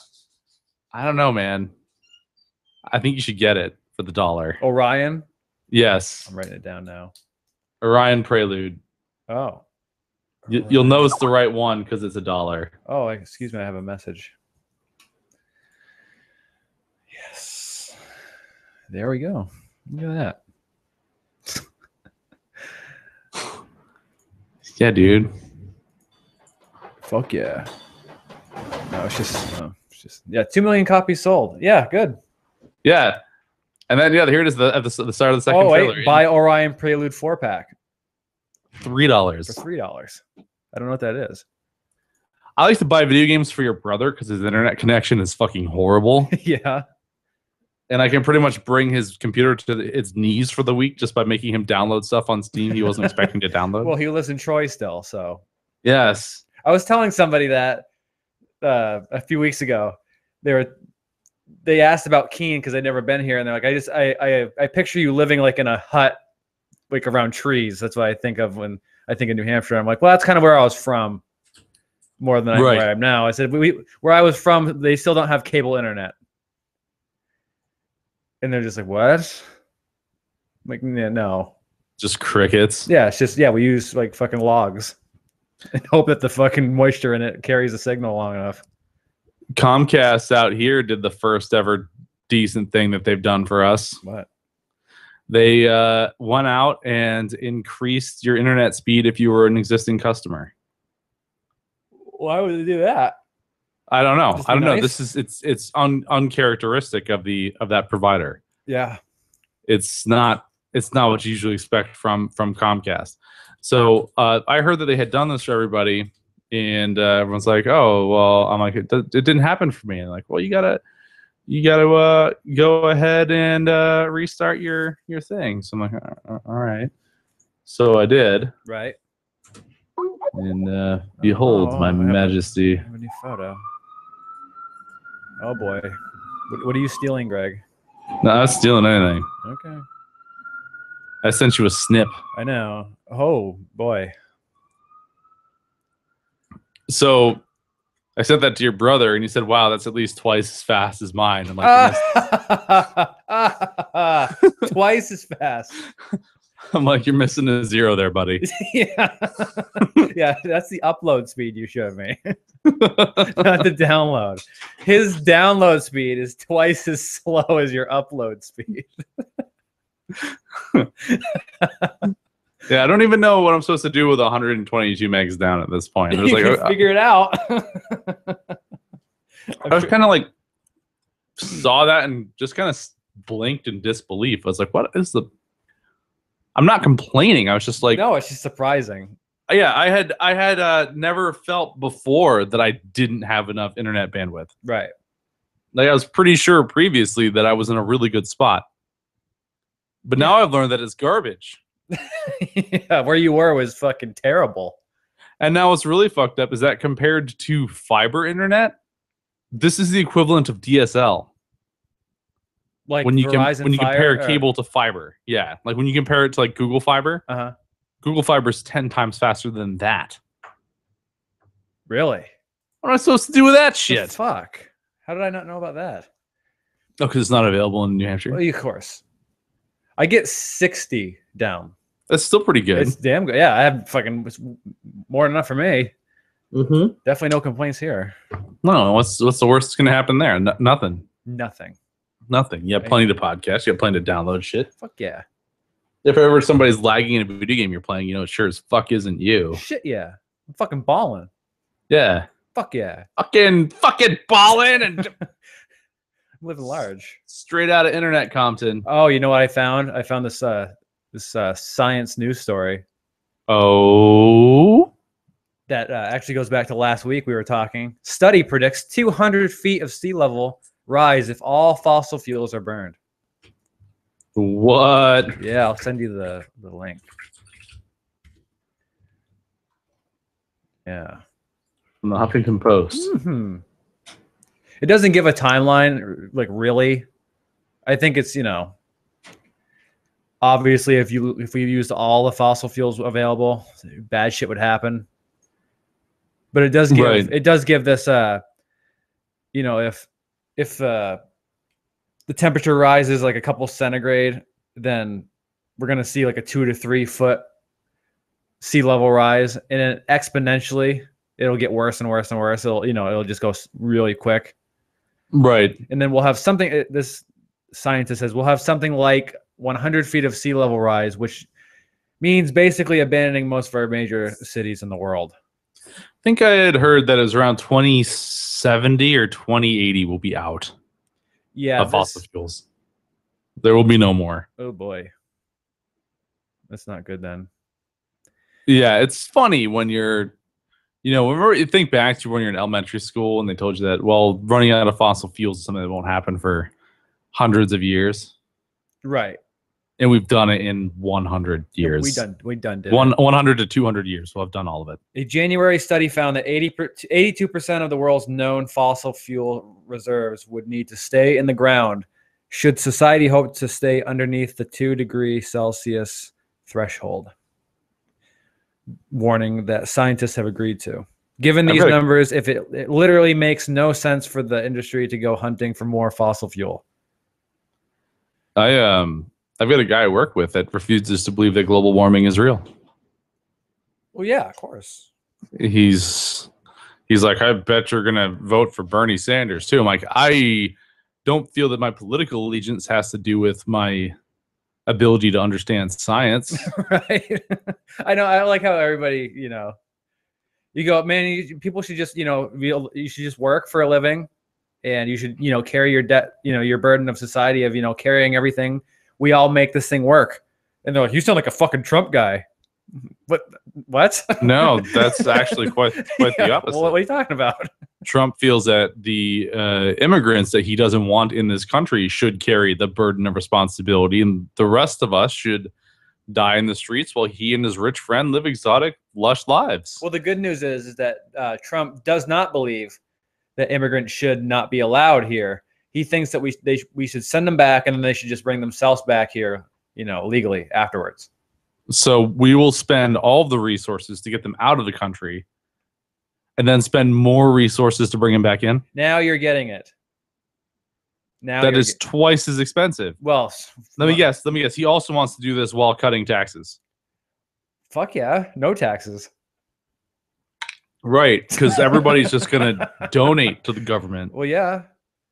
Speaker 2: don't know, man. I think you should get it for the $1.
Speaker 1: Orion?
Speaker 2: Yes.
Speaker 1: I'm writing it down now.
Speaker 2: Orion Prelude.
Speaker 1: Oh.
Speaker 2: You'll know it's the right one because it's $1.
Speaker 1: Oh, excuse me, I have a message. Yes. There we go. Look at that.
Speaker 2: Yeah, dude.
Speaker 1: Fuck yeah. No, it's just yeah, 2 million copies sold. Yeah, good.
Speaker 2: Yeah. And then here it is at the start of the second trailer.
Speaker 1: Buy Orion Prelude 4-pack.
Speaker 2: $3.
Speaker 1: For $3. I don't know what that is.
Speaker 2: I like to buy video games for your brother because his internet connection is fucking horrible.
Speaker 1: Yeah.
Speaker 2: And I can pretty much bring his computer to its knees for the week just by making him download stuff on Steam he wasn't expecting to download.
Speaker 1: Well, he lives in Troy still, so.
Speaker 2: Yes.
Speaker 1: I was telling somebody that a few weeks ago. They asked about Keene because I'd never been here, and they're like, I picture you living like in a hut, like around trees. That's what I think of when I think in New Hampshire. I'm like, well, that's kind of where I was from more than where I am now. I said, where I was from, they still don't have cable internet. And they're just like, what? I'm like, yeah, no.
Speaker 2: Just crickets.
Speaker 1: Yeah, it's just, we use like fucking logs and hope that the fucking moisture in it carries the signal long enough.
Speaker 2: Comcast out here did the first ever decent thing that they've done for us.
Speaker 1: What?
Speaker 2: They went out and increased your internet speed if you were an existing customer.
Speaker 1: Why would they do that?
Speaker 2: I don't know. I don't know.
Speaker 1: Nice?
Speaker 2: This is it's uncharacteristic of that provider.
Speaker 1: Yeah.
Speaker 2: It's not what you usually expect from Comcast. So I heard that they had done this for everybody, and everyone's like, "Oh, well," I'm like, "It didn't happen for me." And like, "Well, you gotta go ahead and restart your thing." So I'm like, "All right." So I did.
Speaker 1: Right.
Speaker 2: And behold, my majesty.
Speaker 1: I have a new photo. Oh boy. What are you stealing, Greg?
Speaker 2: No, I'm not stealing anything.
Speaker 1: Okay.
Speaker 2: I sent you a snip.
Speaker 1: I know. Oh boy.
Speaker 2: So I sent that to your brother, and he said, "Wow, that's at least twice as fast as mine." I'm like,
Speaker 1: twice as fast.
Speaker 2: I'm like, "You're missing a zero there, buddy."
Speaker 1: Yeah. Yeah, that's the upload speed you showed me. Not the download. His download speed is twice as slow as your upload speed.
Speaker 2: Yeah, I don't even know what I'm supposed to do with 122 megs down at this point. It was
Speaker 1: You
Speaker 2: like,
Speaker 1: can figure it out.
Speaker 2: I was kind of like, saw that and just kind of blinked in disbelief. I was like, what is the... I'm not complaining. I was just like...
Speaker 1: No, it's just surprising.
Speaker 2: Yeah, I had never felt before that I didn't have enough internet bandwidth.
Speaker 1: Right.
Speaker 2: Like, I was pretty sure previously that I was in a really good spot. But now I've learned that it's garbage.
Speaker 1: Yeah, where you were was fucking terrible.
Speaker 2: And now what's really fucked up is that compared to fiber internet, this is the equivalent of DSL.
Speaker 1: Like
Speaker 2: when you
Speaker 1: Verizon
Speaker 2: compare
Speaker 1: Fire,
Speaker 2: cable to fiber. Yeah, like when you compare it to like Google Fiber.
Speaker 1: Uh-huh.
Speaker 2: Google Fiber is 10 times faster than that.
Speaker 1: Really?
Speaker 2: What am I supposed to do with that
Speaker 1: The
Speaker 2: shit?
Speaker 1: fuck? How did I not know about that?
Speaker 2: Oh, because it's not available in New Hampshire.
Speaker 1: Well, of course. I get 60 down.
Speaker 2: That's still pretty good.
Speaker 1: It's damn good. Yeah, I have fucking more than enough for me.
Speaker 2: Mm-hmm.
Speaker 1: Definitely no complaints here.
Speaker 2: No, what's the worst that's going to happen there? Nothing.
Speaker 1: Nothing.
Speaker 2: Nothing. You have plenty to podcast. You have plenty to download shit.
Speaker 1: Fuck yeah.
Speaker 2: If ever somebody's lagging in a video game you're playing, you know, it sure as fuck isn't you.
Speaker 1: Shit yeah. I'm fucking balling.
Speaker 2: Yeah.
Speaker 1: Fuck yeah.
Speaker 2: Fucking balling and
Speaker 1: I'm living large.
Speaker 2: straight out of Internet Compton.
Speaker 1: Oh, you know what I found? I found this science news story
Speaker 2: Oh.
Speaker 1: that actually goes back to last week. We were talking. Study predicts 200 feet of sea level rise if all fossil fuels are burned.
Speaker 2: What?
Speaker 1: Yeah, I'll send you the link. Yeah.
Speaker 2: From the Huffington Post.
Speaker 1: Mm-hmm. It doesn't give a timeline, like really. I think it's, you know, obviously if we used all the fossil fuels available, bad shit would happen. But it does give this you know, if the temperature rises like a couple centigrade, then we're going to see like a 2 to 3 foot sea level rise, and then exponentially it'll get worse and worse and worse. It'll just go really quick.
Speaker 2: Right.
Speaker 1: And then we'll have something, this scientist says, we'll have something like 100 feet of sea level rise, which means basically abandoning most of our major cities in the world.
Speaker 2: I think I had heard that it was around 2070 or 2080 will be out.
Speaker 1: Yeah.
Speaker 2: Of fossil fuels. There will be no more.
Speaker 1: Oh boy. That's not good then.
Speaker 2: Yeah, it's funny when you're, you know, whenever you think back to when you're in elementary school and they told you that, well, running out of fossil fuels is something that won't happen for hundreds of years.
Speaker 1: Right.
Speaker 2: And we've done it in 100 years.
Speaker 1: We done did
Speaker 2: 100 to 200 years. We'll have done all of it.
Speaker 1: A January study found that 82% of the world's known fossil fuel reserves would need to stay in the ground should society hope to stay underneath the 2 degree Celsius threshold. warning that scientists have agreed to. Given these numbers, if it literally makes no sense for the industry to go hunting for more fossil fuel.
Speaker 2: I've got a guy I work with that refuses to believe that global warming is real.
Speaker 1: Well, yeah, of course.
Speaker 2: He's like, I bet you're gonna vote for Bernie Sanders too. I'm like, I don't feel that my political allegiance has to do with my ability to understand science.
Speaker 1: Right. I know. I like how everybody, you know, you go, man, people should just, you know, you should just work for a living, and you should, you know, carry your debt, you know, your burden of society of, you know, carrying everything. We all make this thing work. And they're like, you sound like a fucking Trump guy. What?
Speaker 2: No, that's actually quite the opposite.
Speaker 1: Well, what are you talking about?
Speaker 2: Trump feels that the immigrants that he doesn't want in this country should carry the burden of responsibility, and the rest of us should die in the streets while he and his rich friend live exotic, lush lives.
Speaker 1: Well, the good news is that Trump does not believe that immigrants should not be allowed here. He thinks that we should send them back, and then they should just bring themselves back here, you know, legally afterwards.
Speaker 2: So we will spend all of the resources to get them out of the country, and then spend more resources to bring them back in.
Speaker 1: Now you're getting it. Now
Speaker 2: that is twice as expensive.
Speaker 1: Well,
Speaker 2: let me guess. He also wants to do this while cutting taxes.
Speaker 1: Fuck yeah, no taxes.
Speaker 2: Right, because everybody's just gonna donate to the government.
Speaker 1: Well, yeah,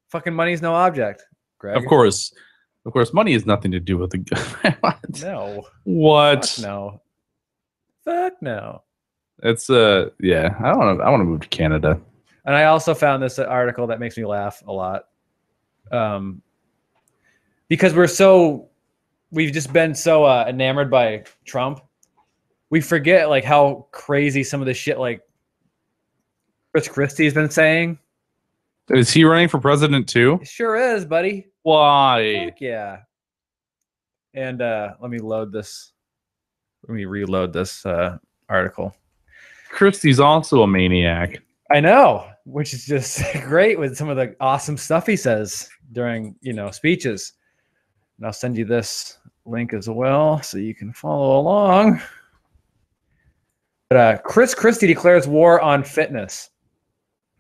Speaker 1: fucking money's no object, Greg.
Speaker 2: Of course, money has nothing to do with the government.
Speaker 1: No.
Speaker 2: What?
Speaker 1: Fuck no. Fuck no.
Speaker 2: It's yeah. I want to move to Canada.
Speaker 1: And I also found this article that makes me laugh a lot. Because we've just been so enamored by Trump, we forget like how crazy some of the shit like Christie's been saying.
Speaker 2: Is he running for president too?
Speaker 1: It sure is, buddy.
Speaker 2: Why?
Speaker 1: Heck yeah. And let me reload this article.
Speaker 2: Christie's also a maniac.
Speaker 1: I know, which is just great with some of the awesome stuff he says during, you know, speeches. And I'll send you this link as well so you can follow along. But Christie declares war on fitness.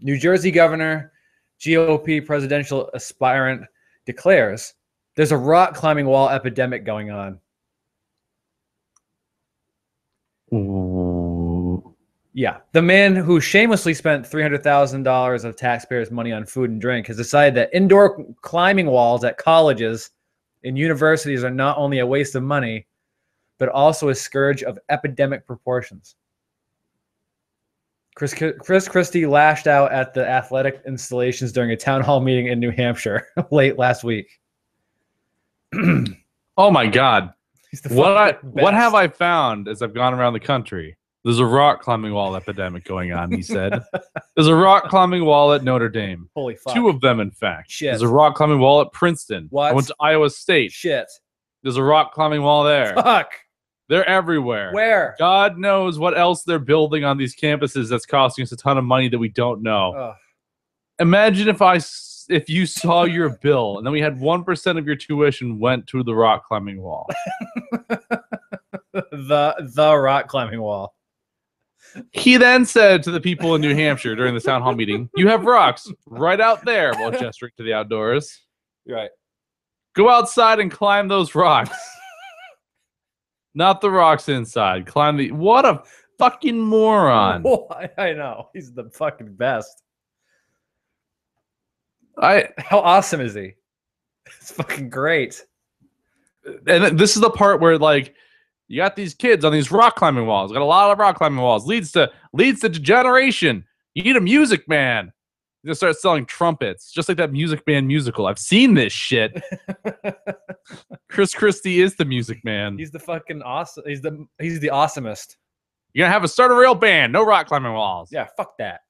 Speaker 1: New Jersey governor, GOP presidential aspirant declares there's a rock climbing wall epidemic going on.
Speaker 2: Ooh.
Speaker 1: Yeah. The man who shamelessly spent $300,000 of taxpayers' money on food and drink has decided that indoor climbing walls at colleges and universities are not only a waste of money, but also a scourge of epidemic proportions. Chris Christie lashed out at the athletic installations during a town hall meeting in New Hampshire late last week.
Speaker 2: Oh my God. What have I found as I've gone around the country? There's a rock climbing wall epidemic going on, he said. There's a rock climbing wall at Notre Dame.
Speaker 1: Holy fuck.
Speaker 2: 2 of them, in fact.
Speaker 1: Shit.
Speaker 2: There's a rock climbing wall at Princeton.
Speaker 1: What?
Speaker 2: I went to Iowa State.
Speaker 1: Shit.
Speaker 2: There's a rock climbing wall there.
Speaker 1: Fuck.
Speaker 2: They're everywhere.
Speaker 1: Where?
Speaker 2: God knows what else they're building on these campuses that's costing us a ton of money that we don't know.
Speaker 1: Ugh.
Speaker 2: Imagine if you saw your bill and then we had 1% of your tuition went to the rock climbing wall.
Speaker 1: the rock climbing wall.
Speaker 2: He then said to the people in New Hampshire during the town hall meeting, you have rocks right out there, while gesturing to the outdoors.
Speaker 1: Right.
Speaker 2: Go outside and climb those rocks. Not the rocks inside. Climb the... What a fucking moron.
Speaker 1: Oh, I know. He's the fucking best. How awesome is he? It's fucking great.
Speaker 2: And this is the part where, like, you got these kids on these rock climbing walls. Got a lot of rock climbing walls. Leads to degeneration. You need a Music Man. You're gonna start selling trumpets, just like that Music Man musical. I've seen this shit. Chris Christie is the Music Man.
Speaker 1: He's the fucking awesome. He's the awesomest.
Speaker 2: You're gonna have to start a real band. No rock climbing walls.
Speaker 1: Yeah, fuck that.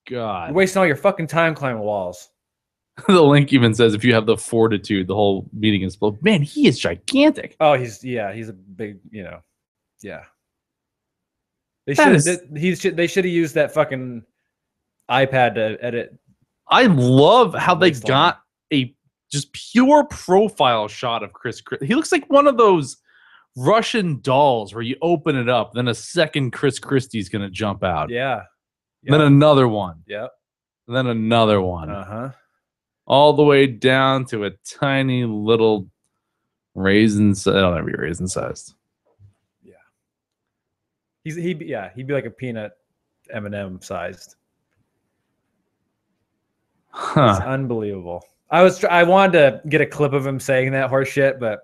Speaker 2: God,
Speaker 1: you're wasting all your fucking time climbing walls.
Speaker 2: The link even says if you have the fortitude, the whole meeting is full. Man, he is gigantic.
Speaker 1: Oh, he's a big, you know, yeah. They should have used that fucking iPad to edit.
Speaker 2: I love how they got a just pure profile shot of Chris. He looks like one of those Russian dolls where you open it up, then a second Christie's going to jump out.
Speaker 1: Yeah.
Speaker 2: Then another one.
Speaker 1: Yep.
Speaker 2: And then another one.
Speaker 1: Uh-huh.
Speaker 2: All the way down to a tiny little raisin. It'll never be raisin sized.
Speaker 1: Yeah. He'd be like a peanut M&M sized.
Speaker 2: Huh.
Speaker 1: It's unbelievable. I wanted to get a clip of him saying that horse shit, but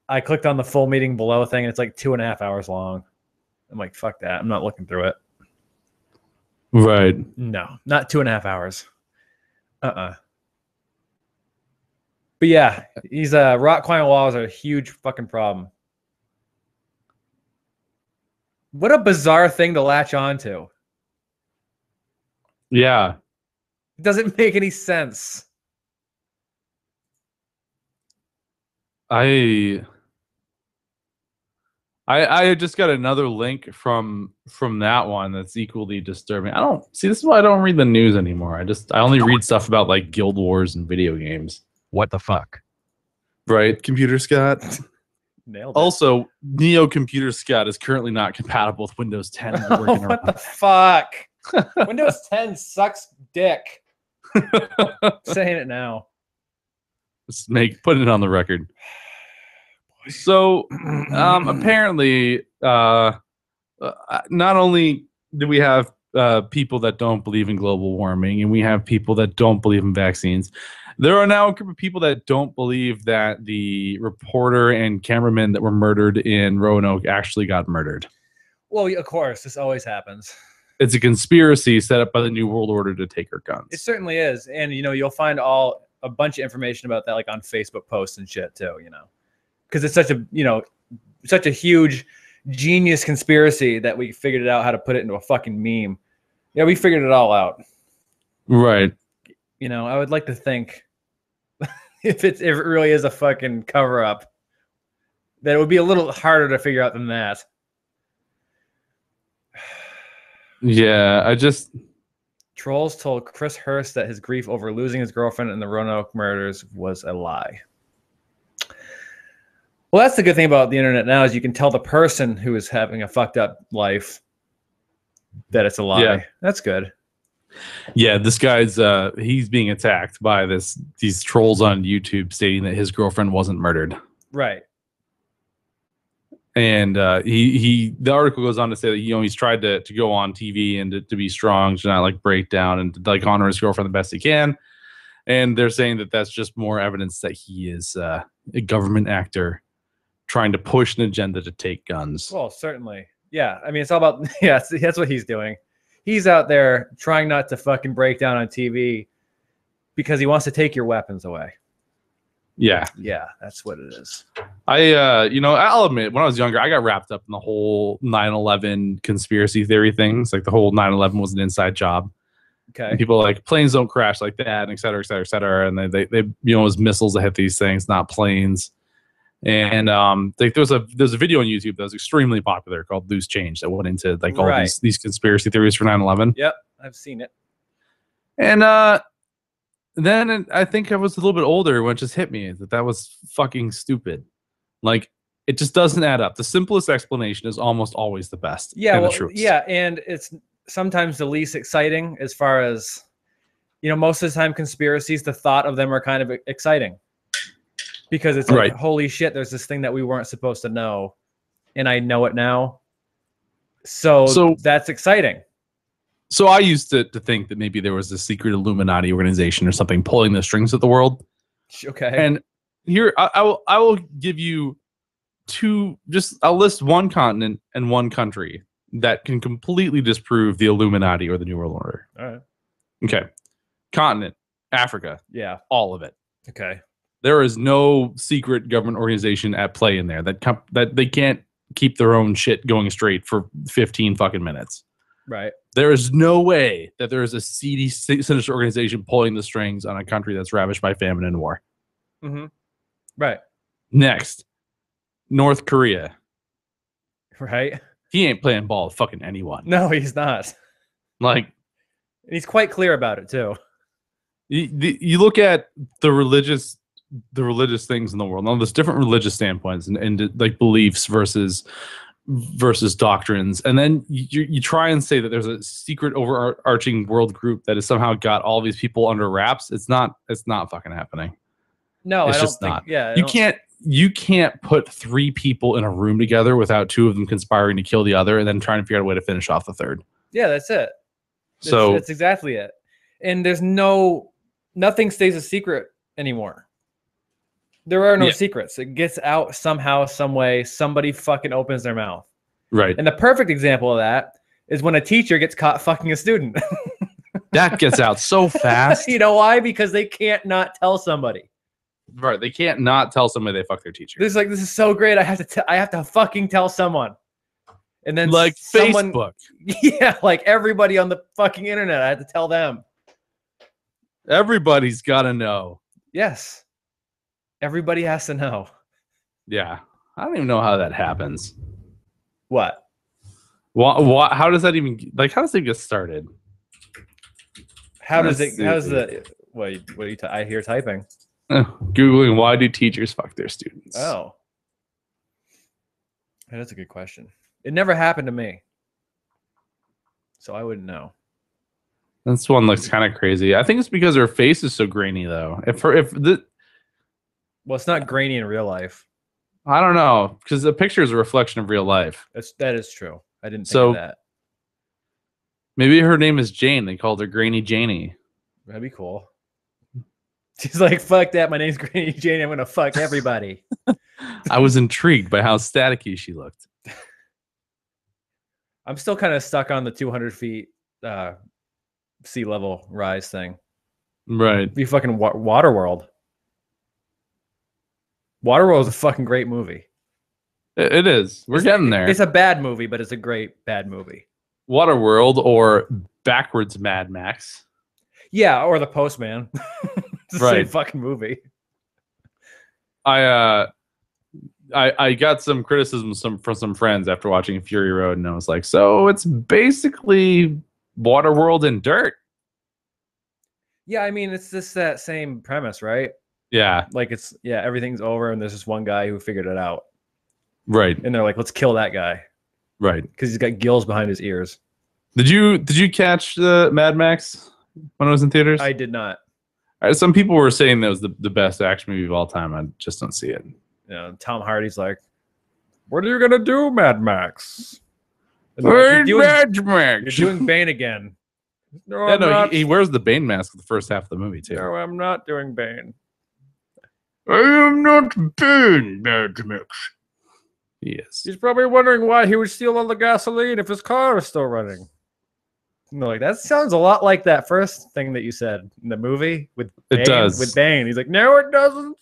Speaker 1: I clicked on the full meeting below thing and it's like 2.5 hours long. I'm like, fuck that. I'm not looking through it.
Speaker 2: Right.
Speaker 1: No, not 2.5 hours. But yeah, he's rock climbing walls are a huge fucking problem. What a bizarre thing to latch onto.
Speaker 2: Yeah.
Speaker 1: It doesn't make any sense.
Speaker 2: I just got another link from that one that's equally disturbing. I don't see, this is why I don't read the news anymore. I only read stuff about like guild wars and video games.
Speaker 4: What the fuck?
Speaker 2: Right, Computer Scott.
Speaker 1: Nailed it.
Speaker 2: Also, Neo Computer Scott is currently not compatible with Windows 10.
Speaker 1: What the fuck? Windows 10 sucks dick. Saying it now.
Speaker 2: Let's put it on the record. So apparently, not only do we have people that don't believe in global warming, and we have people that don't believe in vaccines, there are now a group of people that don't believe that the reporter and cameraman that were murdered in Roanoke actually got murdered.
Speaker 1: Well, of course, this always happens.
Speaker 2: It's a conspiracy set up by the New World Order to take our guns.
Speaker 1: It certainly is, and you'll find a bunch of information about that, like on Facebook posts and shit too. Because it's such a huge genius conspiracy that we figured it out how to put it into a fucking meme. Yeah, we figured it all out.
Speaker 2: Right.
Speaker 1: I would like to think if it really is a fucking cover up, that it would be a little harder to figure out than that.
Speaker 2: Yeah,
Speaker 1: Trolls told Chris Hurst that his grief over losing his girlfriend in the Roanoke murders was a lie. Well, that's the good thing about the internet now is you can tell the person who is having a fucked up life that it's a lie.
Speaker 2: Yeah.
Speaker 1: That's good.
Speaker 2: Yeah, this guy's he's being attacked by these trolls on YouTube stating that his girlfriend wasn't murdered.
Speaker 1: Right.
Speaker 2: And the article goes on to say that he's tried to go on TV and to be strong, to not like break down and to like honor his girlfriend the best he can. And they're saying that that's just more evidence that he is a government actor trying to push an agenda to take guns.
Speaker 1: Well, certainly. Yeah. I mean, it's all about, yeah, that's what he's doing. He's out there trying not to fucking break down on TV because he wants to take your weapons away.
Speaker 2: Yeah.
Speaker 1: Yeah, that's what it is.
Speaker 2: I'll admit, when I was younger, I got wrapped up in the whole 9/11 conspiracy theory things. Like the whole 9/11 was an inside job.
Speaker 1: Okay.
Speaker 2: And people like planes don't crash like that, and et cetera, et cetera, et cetera. And they it was missiles that hit these things, not planes. And there's a video on YouTube that was extremely popular called Loose Change that went into like all these conspiracy theories for 9/11.
Speaker 1: Yep, I've seen it.
Speaker 2: And then I think I was a little bit older when it just hit me that was fucking stupid. Like it just doesn't add up. The simplest explanation is almost always the best.
Speaker 1: Yeah,
Speaker 2: and the truest.
Speaker 1: yeah, and it's sometimes the least exciting as far as most of the time conspiracies, the thought of them are kind of exciting. Because it's like, holy shit, there's this thing that we weren't supposed to know, and I know it now. So that's exciting.
Speaker 2: So I used to think that maybe there was a secret Illuminati organization or something pulling the strings of the world.
Speaker 1: Okay.
Speaker 2: And here, I will give you I'll list one continent and one country that can completely disprove the Illuminati or the New World Order.
Speaker 1: All right.
Speaker 2: Okay. Continent, Africa.
Speaker 1: Yeah.
Speaker 2: All of it.
Speaker 1: Okay.
Speaker 2: There is no secret government organization at play in there that they can't keep their own shit going straight for 15 fucking minutes.
Speaker 1: Right.
Speaker 2: There is no way that there is a seedy, sinister organization pulling the strings on a country that's ravaged by famine and war.
Speaker 1: Mm-hmm. Right.
Speaker 2: Next, North Korea.
Speaker 1: Right.
Speaker 2: He ain't playing ball with fucking anyone.
Speaker 1: No, he's not.
Speaker 2: Like,
Speaker 1: he's quite clear about it too.
Speaker 2: You look at the religious the religious things in the world. Now, there's different religious standpoints and like beliefs versus doctrines, and then you try and say that there's a secret overarching world group that has somehow got all these people under wraps. It's not fucking happening.
Speaker 1: No,
Speaker 2: It's
Speaker 1: I don't
Speaker 2: just
Speaker 1: think.
Speaker 2: not.
Speaker 1: Yeah,
Speaker 2: You can't put 3 people in a room together without 2 of them conspiring to kill the other and then trying to figure out a way to finish off the third.
Speaker 1: Yeah, that's it.
Speaker 2: So
Speaker 1: that's exactly it. And there's nothing stays a secret anymore. There are no secrets. It gets out somehow, some way. Somebody fucking opens their mouth.
Speaker 2: right.
Speaker 1: And the perfect example of that is when a teacher gets caught fucking a student.
Speaker 2: That gets out so fast.
Speaker 1: You know why? Because they can't not tell somebody.
Speaker 2: Right. They can't not tell somebody they fuck their teacher.
Speaker 1: This is so great. I have to fucking tell someone. And then
Speaker 2: like Facebook.
Speaker 1: Yeah, like everybody on the fucking internet. I had to tell them.
Speaker 2: Everybody's got to know.
Speaker 1: Yes. Everybody has to know.
Speaker 2: Yeah. I don't even know how that happens.
Speaker 1: What?
Speaker 2: How does that even, like, how does it get started?
Speaker 1: What are you I hear typing.
Speaker 2: Googling why do teachers fuck their students?
Speaker 1: Oh. That's a good question. It never happened to me. So I wouldn't know.
Speaker 2: This one looks kind of crazy. I think it's because her face is so grainy, though.
Speaker 1: Well, it's not grainy in real life.
Speaker 2: I don't know, because the picture is a reflection of real life.
Speaker 1: That is true. I didn't think of that.
Speaker 2: Maybe her name is Jane. They called her Grainy Janie.
Speaker 1: That'd be cool. She's like, fuck that. My name's Grainy Janie. I'm going to fuck everybody.
Speaker 2: I was intrigued by how staticky she looked.
Speaker 1: I'm still kind of stuck on the 200 feet sea level rise thing.
Speaker 2: Right.
Speaker 1: Be fucking Waterworld. Waterworld is a fucking great movie.
Speaker 2: It is. We're getting there.
Speaker 1: It's a bad movie, but it's a great bad movie.
Speaker 2: Waterworld or backwards Mad Max.
Speaker 1: Yeah, or The Postman. It's the same fucking movie.
Speaker 2: I got some criticism from some friends after watching Fury Road, and I was like, so it's basically Waterworld in dirt.
Speaker 1: Yeah, I mean, it's just that same premise, right?
Speaker 2: Yeah.
Speaker 1: Like everything's over, and there's this one guy who figured it out.
Speaker 2: Right.
Speaker 1: And they're like, let's kill that guy.
Speaker 2: Right.
Speaker 1: Because he's got gills behind his ears.
Speaker 2: Did you catch the Mad Max when it was in theaters?
Speaker 1: I did not.
Speaker 2: Some people were saying that was the best action movie of all time. I just don't see it.
Speaker 1: Tom Hardy's like, what are you gonna do, Mad Max?
Speaker 2: Mad Max?
Speaker 1: You're doing Bane again. No,
Speaker 2: yeah,
Speaker 1: I'm not.
Speaker 2: He wears the Bane mask the first half of the movie too.
Speaker 1: No, I'm not doing Bane.
Speaker 2: I am not Bane, Mad Max. He is.
Speaker 1: He's probably wondering why he would steal all the gasoline if his car is still running. No, like that sounds a lot like that first thing that you said in the movie with Bane.
Speaker 2: It does.
Speaker 1: With Bane. He's like, no, it doesn't.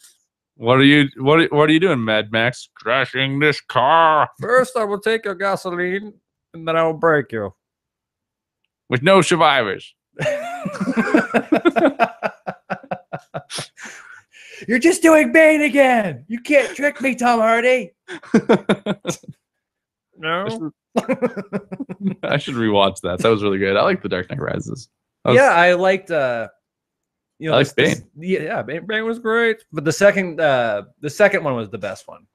Speaker 2: What are you doing, Mad Max? Crashing this car.
Speaker 1: First, I will take your gasoline, and then I will break you.
Speaker 2: With no survivors.
Speaker 1: You're just doing Bane again. You can't trick me, Tom Hardy. No.
Speaker 2: I should rewatch that. That was really good. I like The Dark Knight Rises.
Speaker 1: I liked I
Speaker 2: like Bane.
Speaker 1: Bane was great. But the second one was the best one.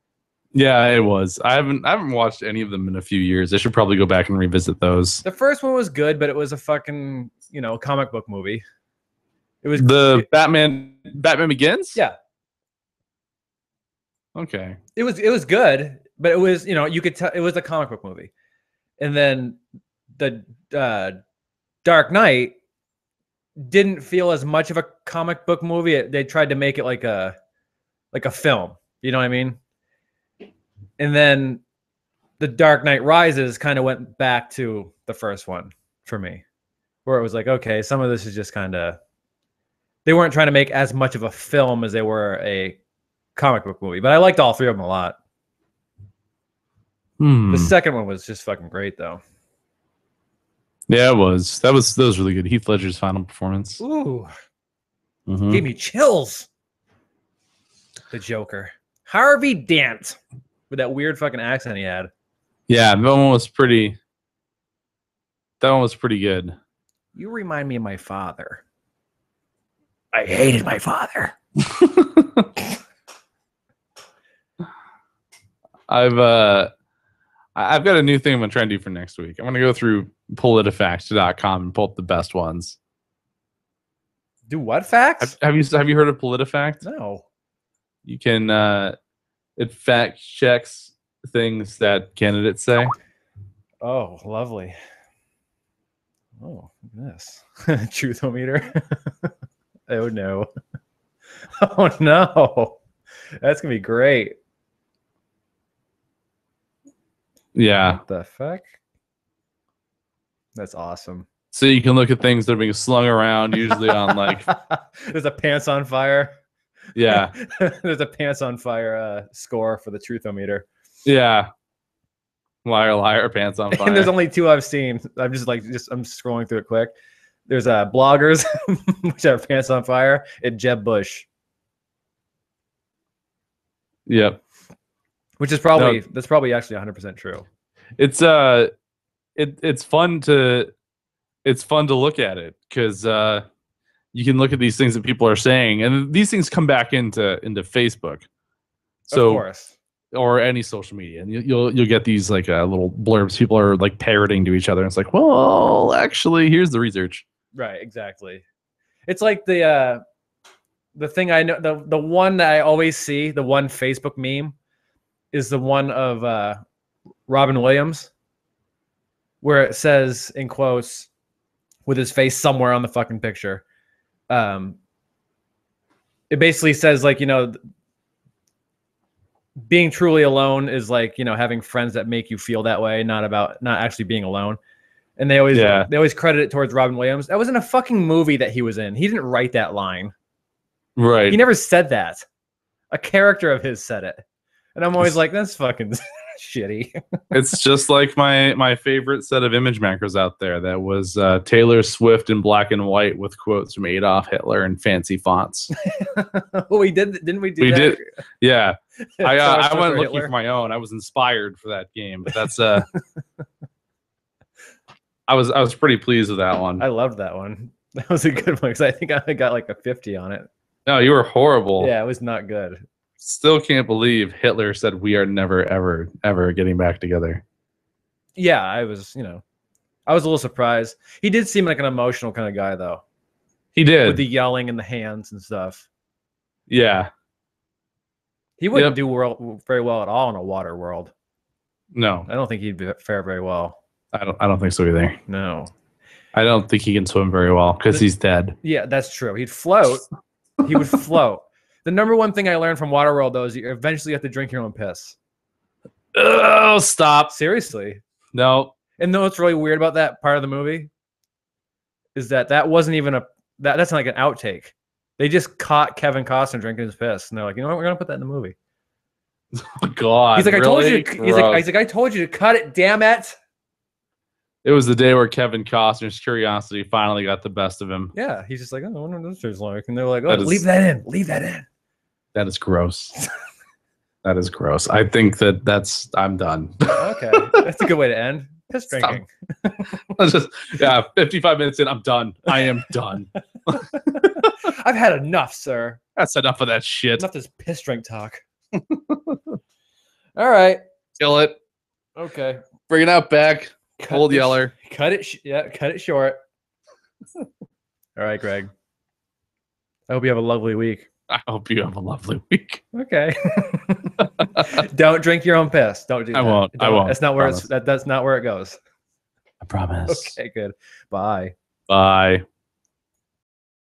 Speaker 2: Yeah, it was. I haven't watched any of them in a few years. I should probably go back and revisit those.
Speaker 1: The first one was good, but it was a fucking, comic book movie. It was
Speaker 2: Batman Begins?
Speaker 1: Yeah.
Speaker 2: Okay.
Speaker 1: It was good, but it was, you could tell it was a comic book movie. And then the Dark Knight didn't feel as much of a comic book movie. They tried to make it like a film. You know what I mean? And then the Dark Knight Rises kind of went back to the first one for me, where it was like, okay, some of this is just kind of, they weren't trying to make as much of a film as they were a comic book movie, but I liked all three of them a lot. The second one was just fucking great, though.
Speaker 2: Yeah, it was. That was really good. Heath Ledger's final performance.
Speaker 1: Ooh, gave me chills. The Joker, Harvey Dent, with that weird fucking accent he had.
Speaker 2: Yeah, that one was pretty good.
Speaker 1: You remind me of my father. I hated my father.
Speaker 2: I've got a new thing I'm gonna try and do for next week. I'm gonna go through politifact.com and pull up the best ones.
Speaker 1: Do what facts?
Speaker 2: Have you heard of PolitiFact?
Speaker 1: No.
Speaker 2: You can it fact checks things that candidates say.
Speaker 1: Oh, lovely. Oh, this truthometer. Oh no. Oh no. That's gonna be great.
Speaker 2: Yeah.
Speaker 1: What the fuck? That's awesome.
Speaker 2: So you can look at things that are being slung around, usually on like
Speaker 1: there's a pants on fire.
Speaker 2: Yeah.
Speaker 1: There's a pants on fire score for the truthometer.
Speaker 2: Yeah. Liar, liar, pants on fire.
Speaker 1: And there's only two I've seen. I'm scrolling through it quick. There's bloggers, which have pants on fire, and Jeb Bush.
Speaker 2: Yep.
Speaker 1: Which is probably that's probably actually 100% true.
Speaker 2: It's it's fun to look at it because you can look at these things that people are saying, and these things come back into Facebook. So,
Speaker 1: of course.
Speaker 2: Or any social media, and you'll get these like little blurbs people are like parroting to each other. And it's like, well, actually, here's the research.
Speaker 1: Right, exactly. It's like the thing I know, the one that I always see, the one Facebook meme, is the one of Robin Williams, where it says in quotes, with his face somewhere on the fucking picture. It basically says like, being truly alone is like, having friends that make you feel that way, not actually being alone. And they always credit it towards Robin Williams. That was in a fucking movie that he was in. He didn't write that line.
Speaker 2: Right.
Speaker 1: He never said that. A character of his said it. And I'm always like, that's fucking shitty.
Speaker 2: It's just like my favorite set of image macros out there. That was Taylor Swift in black and white with quotes from Adolf Hitler in fancy fonts.
Speaker 1: Well, we did, didn't we?
Speaker 2: We
Speaker 1: that?
Speaker 2: did. Yeah. I went looking
Speaker 1: Hitler.
Speaker 2: for my own. I was inspired for that game, but that's I was pretty pleased with that one.
Speaker 1: I loved that one. That was a good one because I think I got like a 50 on it.
Speaker 2: No, you were horrible.
Speaker 1: Yeah, it was not good.
Speaker 2: Still can't believe Hitler said we are never, ever, ever getting back together.
Speaker 1: Yeah, I was a little surprised. He did seem like an emotional kind of guy, though.
Speaker 2: He did.
Speaker 1: With the yelling and the hands and stuff.
Speaker 2: Yeah.
Speaker 1: He wouldn't do very well at all in a water world.
Speaker 2: No.
Speaker 1: I don't think he'd fare very well.
Speaker 2: I don't think so either.
Speaker 1: No.
Speaker 2: I don't think he can swim very well because he's dead.
Speaker 1: Yeah, that's true. He'd float. He would float. The number one thing I learned from Waterworld, though, is you eventually have to drink your own piss.
Speaker 2: Oh, stop.
Speaker 1: Seriously.
Speaker 2: No.
Speaker 1: And know what's really weird about that part of the movie? Is that wasn't even that's not like an outtake. They just caught Kevin Costner drinking his piss. And they're like, you know what? We're going to put that in the movie.
Speaker 2: Oh, God.
Speaker 1: He's like,
Speaker 2: really?
Speaker 1: I told you to cut it, damn it.
Speaker 2: It was the day where Kevin Costner's curiosity finally got the best of him.
Speaker 1: Yeah. He's just like, oh, I wonder what this tastes like. And they're like, oh,
Speaker 2: That is-
Speaker 1: leave that in. Leave that in.
Speaker 2: That is gross. That is gross. I think I'm done.
Speaker 1: Okay. That's a good way to end. Piss drinking.
Speaker 2: Let's just 55 minutes in, I'm done. I am done.
Speaker 1: I've had enough, sir.
Speaker 2: That's enough of that shit.
Speaker 1: Enough this piss drink talk. All right.
Speaker 2: Kill it.
Speaker 1: Okay.
Speaker 2: Bring it out back. Old Yeller.
Speaker 1: Cut it. Cut it short. All right, Greg. I hope you have a lovely week.
Speaker 2: I hope you have a lovely week.
Speaker 1: Okay. Don't drink your own piss. Don't do that.
Speaker 2: I won't.
Speaker 1: That's not where that's not where it goes.
Speaker 2: I promise.
Speaker 1: Okay, good. Bye.
Speaker 2: Bye.